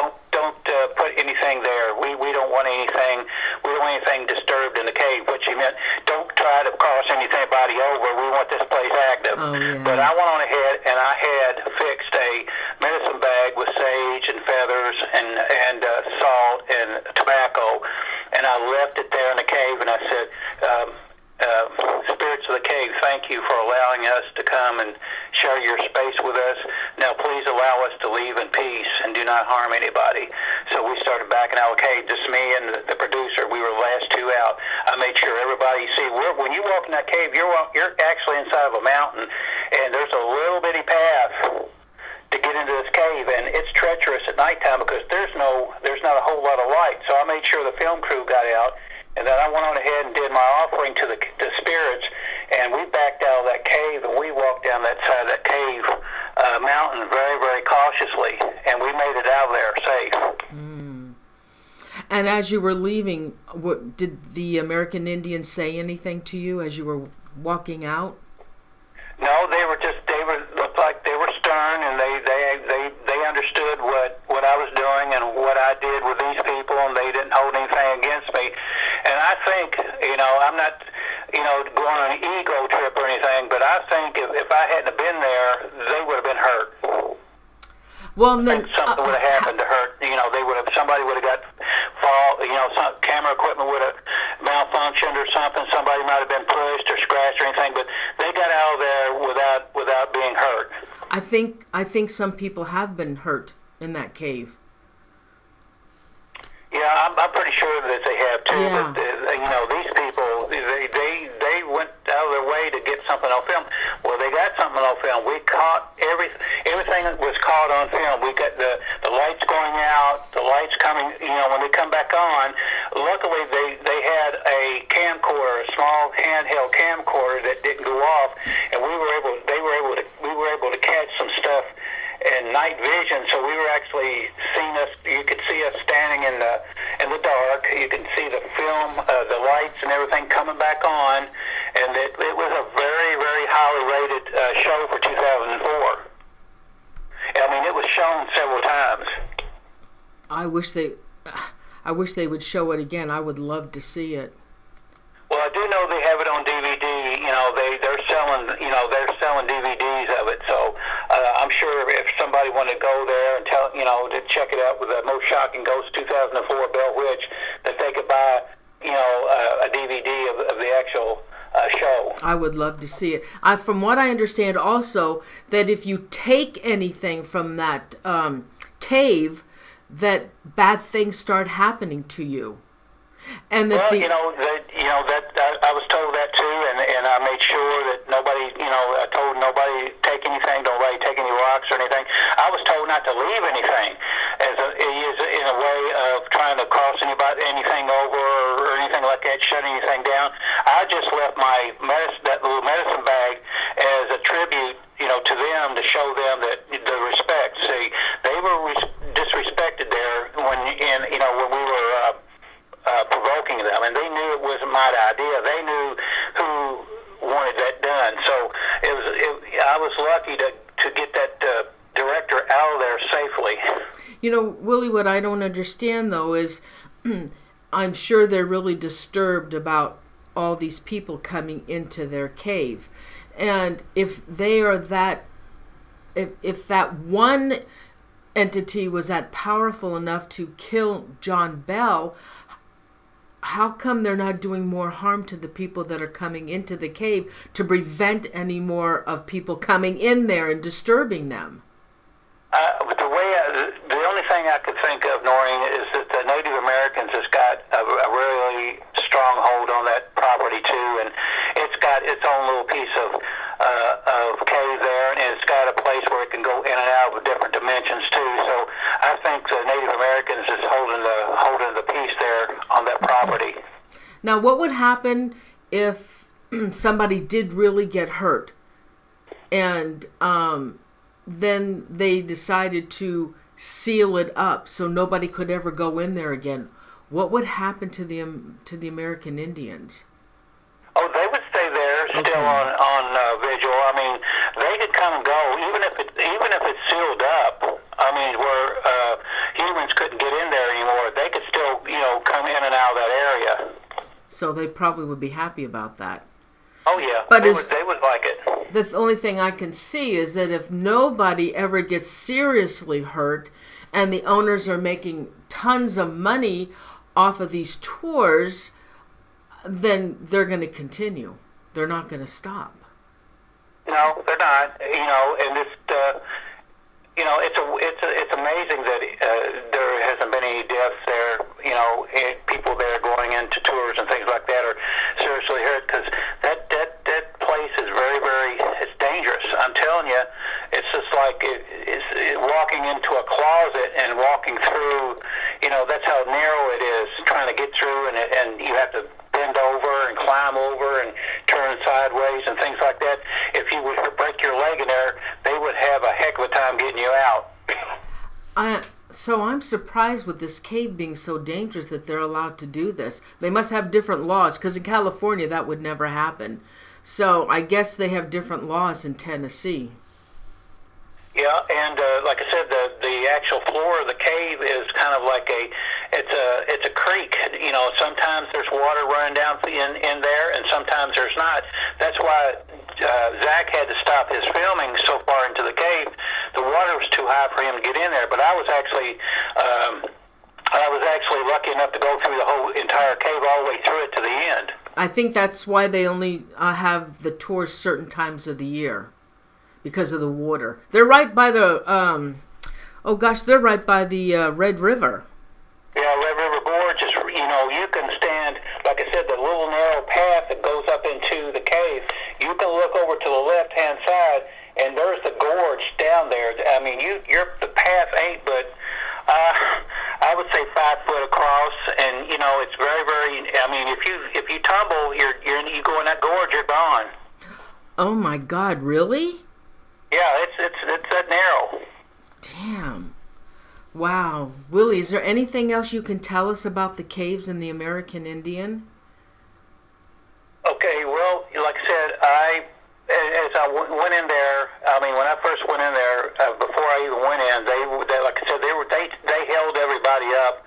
anything there. We don't want anything. We don't want anything disturbed in the cave." Which he meant, don't try to cross anybody over. We want this place active. Oh, yeah. But I went on ahead and I had fixed a medicine bag with sage and feathers and salt and tobacco, and I left it there in the cave. And I said, "Spirits of the cave, thank you for allowing us to come and share your space with us. Now please allow us to leave in peace and do not harm anybody." So we started backing out of the cave, just me and the producer. We were the last two out. I made sure everybody, when you walk in that cave, you're actually inside of a mountain, and there's a little bitty path to get into this cave, and it's treacherous at nighttime because there's not a whole lot of light. So I made sure the film crew got out. And then I went on ahead and did my offering to the spirits, and we backed out of that cave, and we walked down that side of that cave mountain very, very cautiously, and we made it out of there safe. Mm. And as you were leaving, did the American Indians say anything to you as you were walking out? No, they looked like they were stern, and they understood what I was doing and what I did with these people, and they didn't hold anything against me. And I think, I'm not, going on an ego trip or anything, but I think if I hadn't have been there, they would have been hurt. Well, then something would have happened to hurt. Somebody would have got some camera equipment would have malfunctioned or something. Somebody might have been pushed or scratched or anything, but they got out of there without being hurt. I think some people have been hurt in that cave. Yeah, I'm pretty sure that they have too. Yeah. But these people, they went out of their way to get something on film. Well, they got something on film. We caught everything that was caught on film. We got the lights going out, the lights coming. When they come back on, luckily they had a camcorder, a small handheld camcorder that didn't go off, and we were able to catch some stuff and night vision, so we were actually seeing us. You could see us standing in the dark. You can see the film, the lights, and everything coming back on. And it was a very, very highly rated show for 2004. It was shown several times. I wish they would show it again. I would love to see it. Well, I do know they have it on DVD. They're selling DVDs of it. So I'm sure if somebody wanted to go there and to check it out with the Most Shocking Ghosts 2004 Bell Witch, that they could buy, a DVD of the actual show. I would love to see it. From what I understand also, that if you take anything from that cave, that bad things start happening to you. And that I was told that too, and I made sure that nobody, I told nobody take anything, nobody take any rocks or anything. I was told not to leave anything, in a way of trying to cross anything over or anything like that, shut anything down. I just left that little medicine bag as a tribute, to them, to show them that the respect. See, they were disrespected there when we were provoking them, and they knew it wasn't my idea. They knew who wanted that done. So I was lucky to get that director out of there safely. Willie, what I don't understand though is I'm sure they're really disturbed about all these people coming into their cave, and if they are if that one entity was that powerful enough to kill John Bell, how come they're not doing more harm to the people that are coming into the cave to prevent any more of people coming in there and disturbing them? The only thing I could think of, Noreen, is that the Native Americans has got a really strong hold on that property too, and it's got its own little piece of cave there, and it's got a place where it can go in and out of different dimensions too. So I think the Native Americans is holding the piece there on that property. Now, what would happen if somebody did really get hurt, and then they decided to seal it up so nobody could ever go in there again? What would happen to the American Indians? Oh, they would stay there still on vigil. I mean, they could come and go even if it's sealed up. I mean, where humans couldn't get in there anymore, they could still come in and out of that area. So they probably would be happy about that. Oh yeah, but they would like it. The only thing I can see is that if nobody ever gets seriously hurt, and the owners are making tons of money off of these tours, then they're going to continue. They're not going to stop. No, they're not. And it's amazing that there hasn't been any deaths there. People there going into tours and things like that are seriously hurt, because that place is very, very, it's dangerous. I'm telling you, it's just like it's walking into a closet and walking through. That's how narrow it is, trying to get through, and you have to bend over and climb over and turn sideways and things like that. If you would break your leg in there, they would have a heck of a time getting you out. So I'm surprised with this cave being so dangerous that they're allowed to do this. They must have different laws, because in California that would never happen. So I guess they have different laws in Tennessee. Yeah, and like I said, the actual floor of the cave is kind of like it's a creek. Sometimes there's water running down in there, and sometimes there's not. That's why Zach had to stop his filming so far into the cave. The water was too high for him to get in there. But I was actually lucky enough to go through the whole entire cave all the way through it to the end. I think that's why they only have the tours certain times of the year, because of the water. They're right by the they're right by the Red River. Yeah, Red River Gorge is, you can stand, like I said, the little narrow path that goes up into the cave. You can look over to the left-hand side, and there's the gorge down there. I mean, the path ain't but, I would say 5 foot across, and, it's very, very, I mean, if you tumble, you go in that gorge, you're gone. Oh my God, really? Yeah, it's that narrow. Damn. Wow. Willie, is there anything else you can tell us about the caves and the American Indian? Okay, well, like I said, as I went in there, I mean, when I first went in there, before I even went in, they like I said, they held everybody up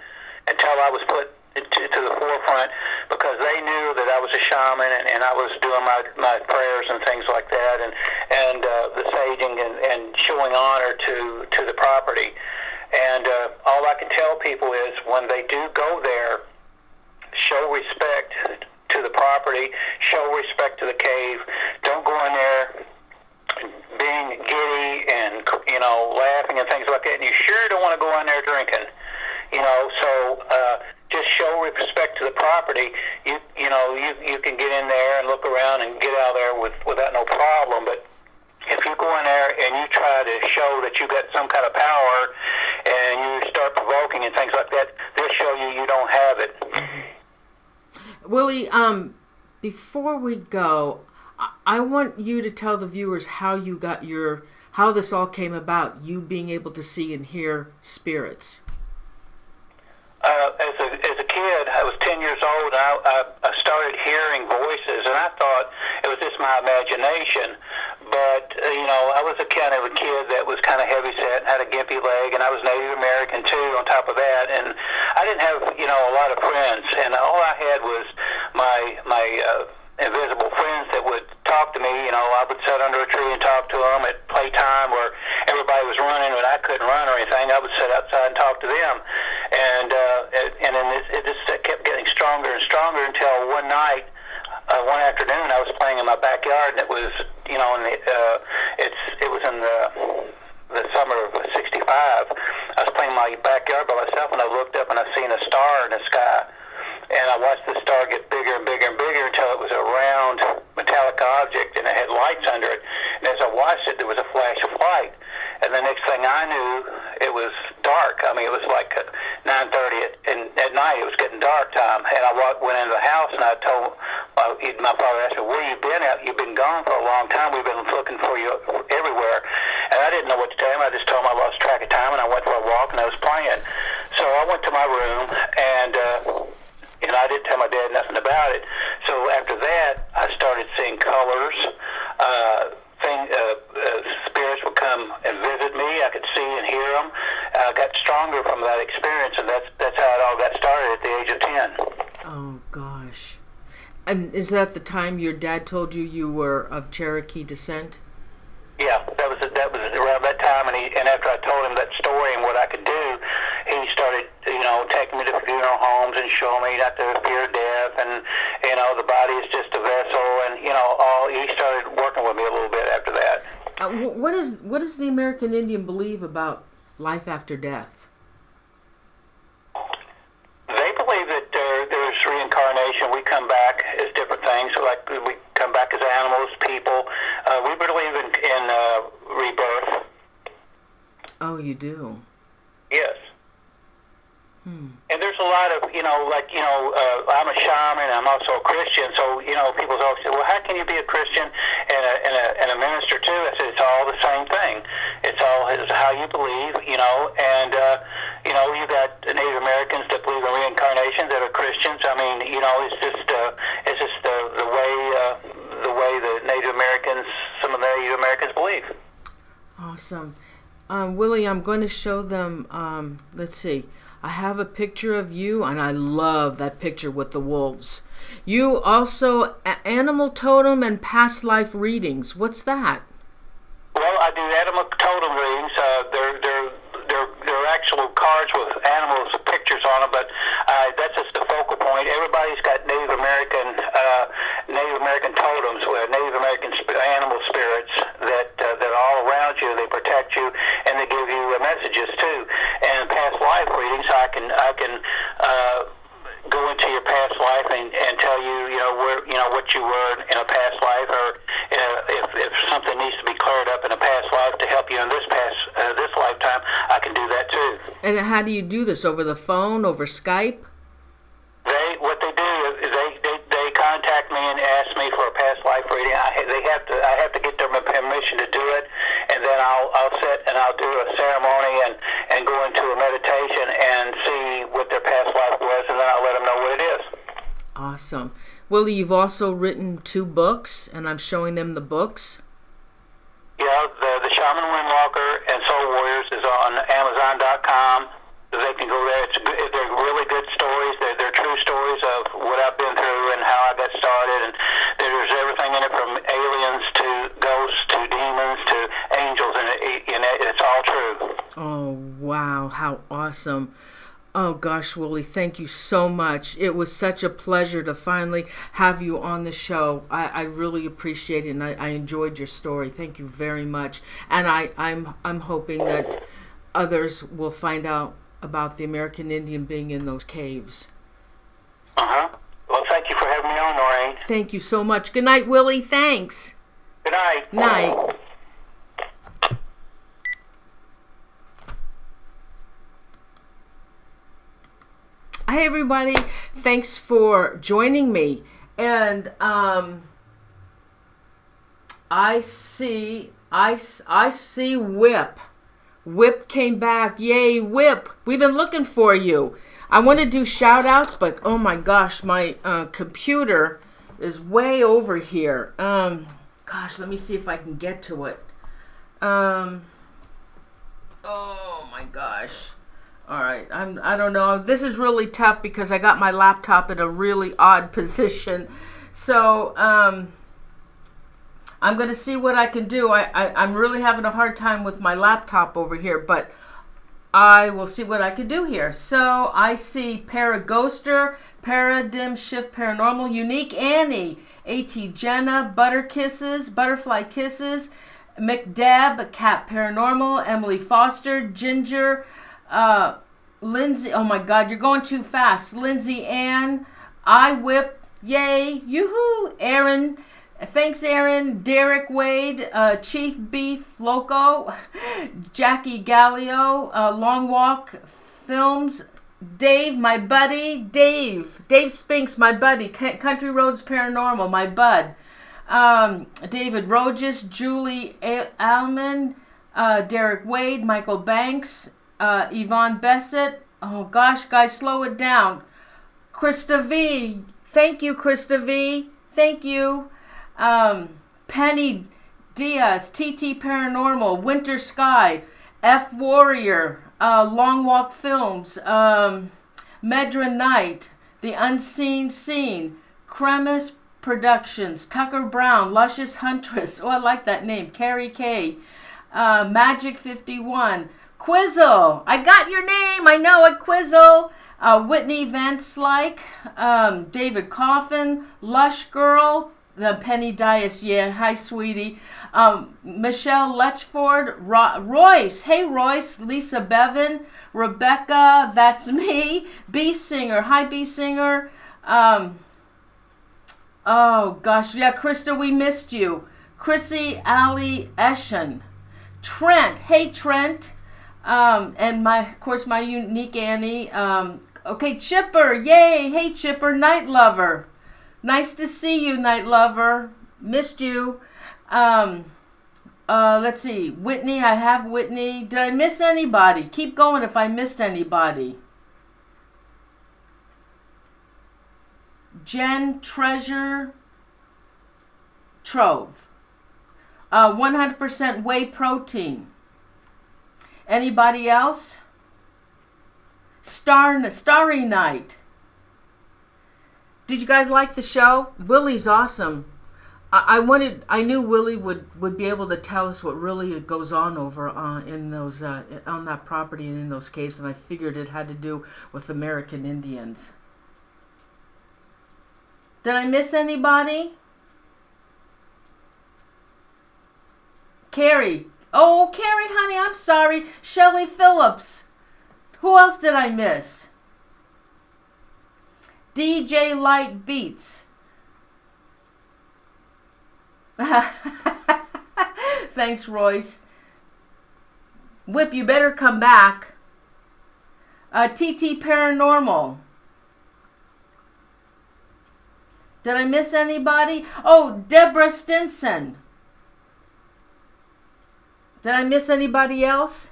until I was put to the forefront, because they knew that I was a shaman, and I was doing my prayers and things like that, and the saging and showing honor to the property. And all I can tell people is, when they do go there, show respect to the property, show respect to the cave. Don't go in there being giddy and, laughing and things like that. And you sure don't want to go in there drinking, so just show respect to the property. You can get in there and look around and get out of there without no problem. But if you go in there and you try to show that you got some kind of power and you start provoking and things like that, they'll show you don't have it. Willie, before we go, I want you to tell the viewers how you got how this all came about, you being able to see and hear spirits. As a kid, I was 10 years old, and I started hearing voices, and I thought it was just my imagination. But, I was a kind of a kid that was kind of heavy-set and had a gimpy leg, and I was Native American, too, on top of that. And I didn't have, a lot of friends, and all I had was my invisible friends that would talk to me. I would sit under a tree and talk to them at playtime where everybody was running and I couldn't run or anything. I would sit outside and talk to them. And then it just kept getting stronger and stronger until one night, one afternoon, I was playing in my backyard, and it was, it was in the summer of '65. I was playing in my backyard by myself, and I looked up and I seen a star in the sky. And I watched the star get bigger and bigger and bigger until it was a round metallic object, and it had lights under it. And as I watched it, there was a flash of light. And the next thing I knew, it was dark. I mean, it was like 9:30 and at night. It was getting dark time. And I went into the house, and I told my father, asked me, "Where you been at? You've been gone for a long time. We've been looking for you everywhere." And I didn't know what to tell him. I just told him I lost track of time, and I went for a walk, and I was playing. So I went to my room, and I didn't tell my dad nothing about it. So after that, I started seeing colors. Spirits would come and visit me. I could see and hear them. I got stronger from that experience, and that's how it all got started at the age of 10. Oh, gosh. And is that the time your dad told you were of Cherokee descent? Yeah, that was around that time, and after I told him that story and what I could do, he started, taking me to funeral homes and showing me not to fear death, and the body is just a vessel, and he started working with me a little bit after that. What does the American Indian believe about life after death? They believe that there's reincarnation. We come back as different things. So like we come back as animals, people. We believe in rebirth. Oh, you do? Yes. And there's a lot of, I'm a shaman, I'm also a Christian, so, people always say, well, how can you be a Christian and a minister too? I said, it's all the same thing. It's how you believe, and, you got Native Americans that believe in reincarnation that are Christians. I mean, it's just the way the Native Americans, some of the Native Americans believe. Awesome. Willie, I'm going to show them, let's see. I have a picture of you, and I love that picture with the wolves. You also, animal totem and past life readings. What's that? Well, I do animal totem readings. They're actual cards with animals, pictures on them, but that's just the focal point. Everybody's got Native American totems, with Native American animal spirits that are all around you. They protect you, and they give you messages too. And past life readings, I can go into your past life and tell you, what you were in a past life, or if something needs to be cleared up in a past life to help you in this lifetime, I can do that too. And how do you do this? Over the phone, over Skype? What they do is they contact me and ask me for a past life reading. I have to get their permission to do it, and then I'll sit and I'll do a ceremony and go into a meditation and see what their past life was, and then I'll let them know what it is. Awesome. Willie, you've also written 2 books, and I'm showing them the books. Yeah, the Shaman Windwalker and Soul Warriors is on Amazon.com. They can go there. They're really good stories. They're true stories of what I've been through and how I got started. And there's everything in it, from aliens to ghosts to demons to angels, and it's all true. Oh, wow. How awesome. Oh gosh, Willie, thank you so much. It was such a pleasure to finally have you on the show. I really appreciate it, and I enjoyed your story. Thank you very much. And I'm hoping that others will find out about the American Indian being in those caves. Well, thank you for having me on, Noreen. Thank you so much. Good night, Willie. Thanks. Good night. Night. Hi everybody, thanks for joining me. And I see Whip. Whip came back. Yay, Whip. We've been looking for you. I want to do shout outs, but oh my gosh, my computer is way over here. Gosh, let me see if I can get to it. Oh my gosh. All right, I don't know. This is really tough because I got my laptop in a really odd position. So I'm going to see what I can do. I'm really having a hard time with my laptop over here, but I will see what I can do here. So I see Paraghoster, Paradigm Shift Paranormal, Unique Annie, A.T. Jenna, Butter Kisses, Butterfly Kisses, McDeb, Cat Paranormal, Emily Foster, Ginger, Lindsay, oh my God, you're going too fast. Lindsay Ann, I Whip, yay, yoo-hoo, Aaron, thanks Aaron, Derek Wade, Chief Beef, Loco, Jackie Gallio, Long Walk Films, Dave, my buddy, Dave Spinks, my buddy, Country Roads Paranormal, my bud, David Roges, Julie Alman, Derek Wade, Michael Banks, Yvonne Bessett. Oh gosh, guys, slow it down. Krista V. Thank you, Krista V. Thank you. Penny Diaz, TT Paranormal, Winter Sky, F Warrior, Long Walk Films, Medra Knight, The Unseen Scene, Cremus Productions, Tucker Brown, Luscious Huntress. Oh, I like that name. Carrie K. Magic 51. Quizzle, I got your name. I know it, Quizzle. Whitney Vance David Coffin, Lush Girl, the Penny Dias. Yeah, hi, sweetie. Michelle Letchford, Royce. Hey, Royce. Lisa Bevan, Rebecca. That's me. B Singer. Hi, B Singer. Oh gosh, yeah, Krista, we missed you. Chrissy Alley Eshen, Trent. Hey, Trent. And of course, my Unique Annie. Okay, Chipper, yay, hey Chipper, Night Lover. Nice to see you, Night Lover. Missed you. Let's see, Whitney, I have Whitney. Did I miss anybody? Keep going if I missed anybody. Jen Treasure Trove. 100% whey protein. Anybody else? Starry Night. Did you guys like the show? Willie's awesome. I knew Willie would be able to tell us what really goes on over in those on that property and in those caves, and I figured it had to do with American Indians. Did I miss anybody? Carrie. Oh, Carrie, honey, I'm sorry. Shelley Phillips. Who else did I miss? DJ Light Beats. Thanks, Royce. Whip, you better come back. TT Paranormal. Did I miss anybody? Oh, Deborah Stinson. Did I miss anybody else?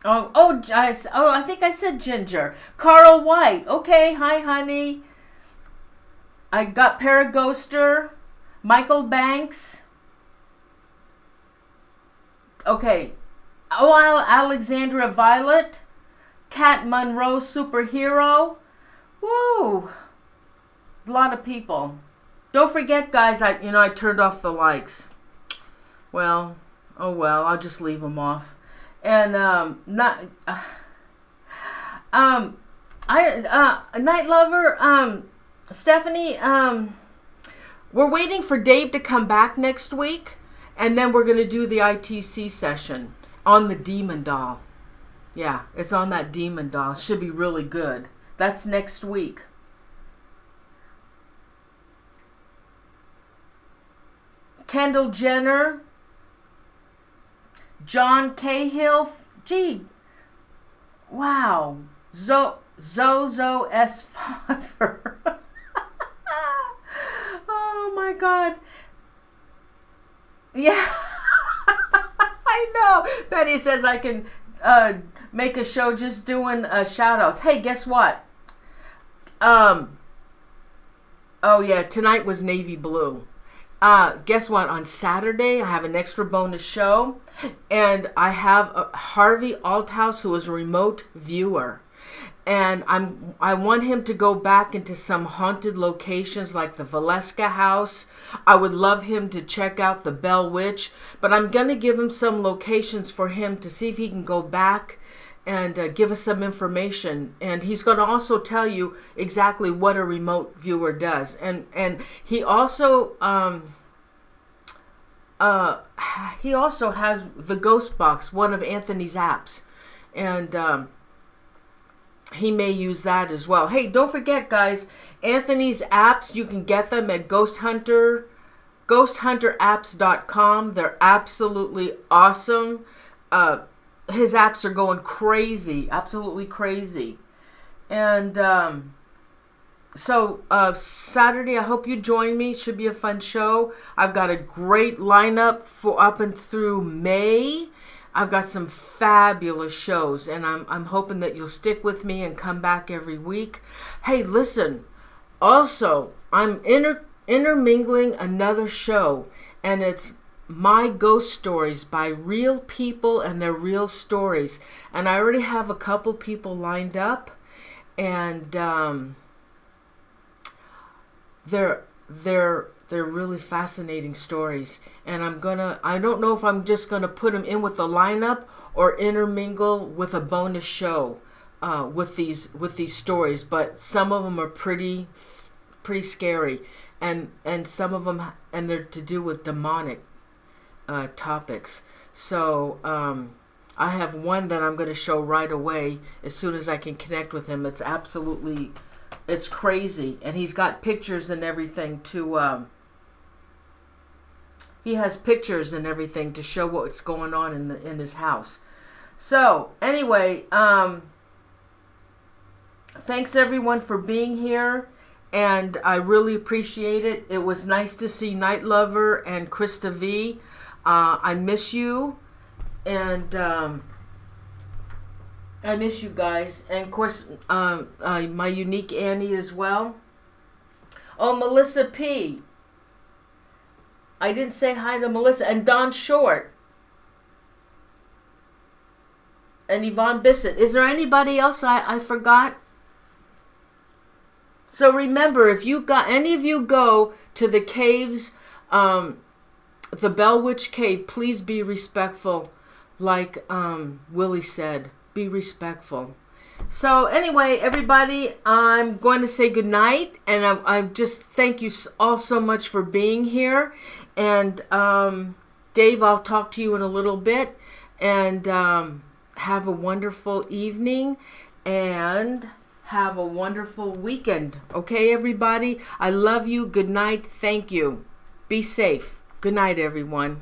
I think I said Ginger. Carl White. Okay, hi, honey. I got Paraghoster, Michael Banks. Okay. Oh, Alexandra Violet, Cat Monroe Superhero. Woo! A lot of people. Don't forget, guys. I turned off the likes. Well, Oh well, I'll just leave them off. And Night Lover, Stephanie, we're waiting for Dave to come back next week, and then we're gonna do the ITC session on the Demon Doll. Yeah, it's on that Demon Doll. Should be really good. That's next week. Kendall Jenner, John Cahill, gee, wow, Zozo S. Father. Oh my God. Yeah, I know. Betty says I can make a show just doing shout outs. Hey, guess what? Oh yeah, tonight was navy blue. Guess what? On Saturday, I have an extra bonus show, and I have Harvey Althouse, who is a remote viewer, and I want him to go back into some haunted locations like the Valeska House. I would love him to check out the Bell Witch, but I'm gonna give him some locations for him to see if he can go back and give us some information. And he's going to also tell you exactly what a remote viewer does. And he also has the Ghost Box, one of Anthony's apps, and he may use that as well. Hey, don't forget, guys, Anthony's apps, you can get them at ghosthunterapps.com. They're absolutely awesome. His apps are going crazy, absolutely crazy. And so Saturday, I hope you join me. Should be a fun show. I've got a great lineup for up and through May. I've got some fabulous shows, and I'm hoping that you'll stick with me and come back every week. Hey, listen, also, I'm intermingling another show, and it's My Ghost Stories by real people and their real stories. And I already have a couple people lined up, and they're really fascinating stories. And I don't know if I'm just gonna put them in with the lineup or intermingle with a bonus show with these stories. But some of them are pretty scary, and some of them, and they're to do with demonic topics. So I have one that I'm going to show right away as soon as I can connect with him. It's crazy, and he's got pictures and everything to he has pictures and everything to show what's going on in his house. So anyway, thanks everyone for being here, and I really appreciate it. It was nice to see Night Lover and Krista V. I miss you, and I miss you guys, and of course my unique Annie as well. Oh, Melissa P. I didn't say hi to Melissa, and Don Short, and Yvonne Bissett. Is there anybody else I forgot? So remember, if you got any of you go to the caves, the Bell Witch Cave, please be respectful. Like Willie said, be respectful. So anyway, everybody, I'm going to say goodnight, and I just thank you all so much for being here. And Dave, I'll talk to you in a little bit, and have a wonderful evening, and have a wonderful weekend. Okay, everybody? I love you. Good night. Thank you. Be safe. Good night, everyone.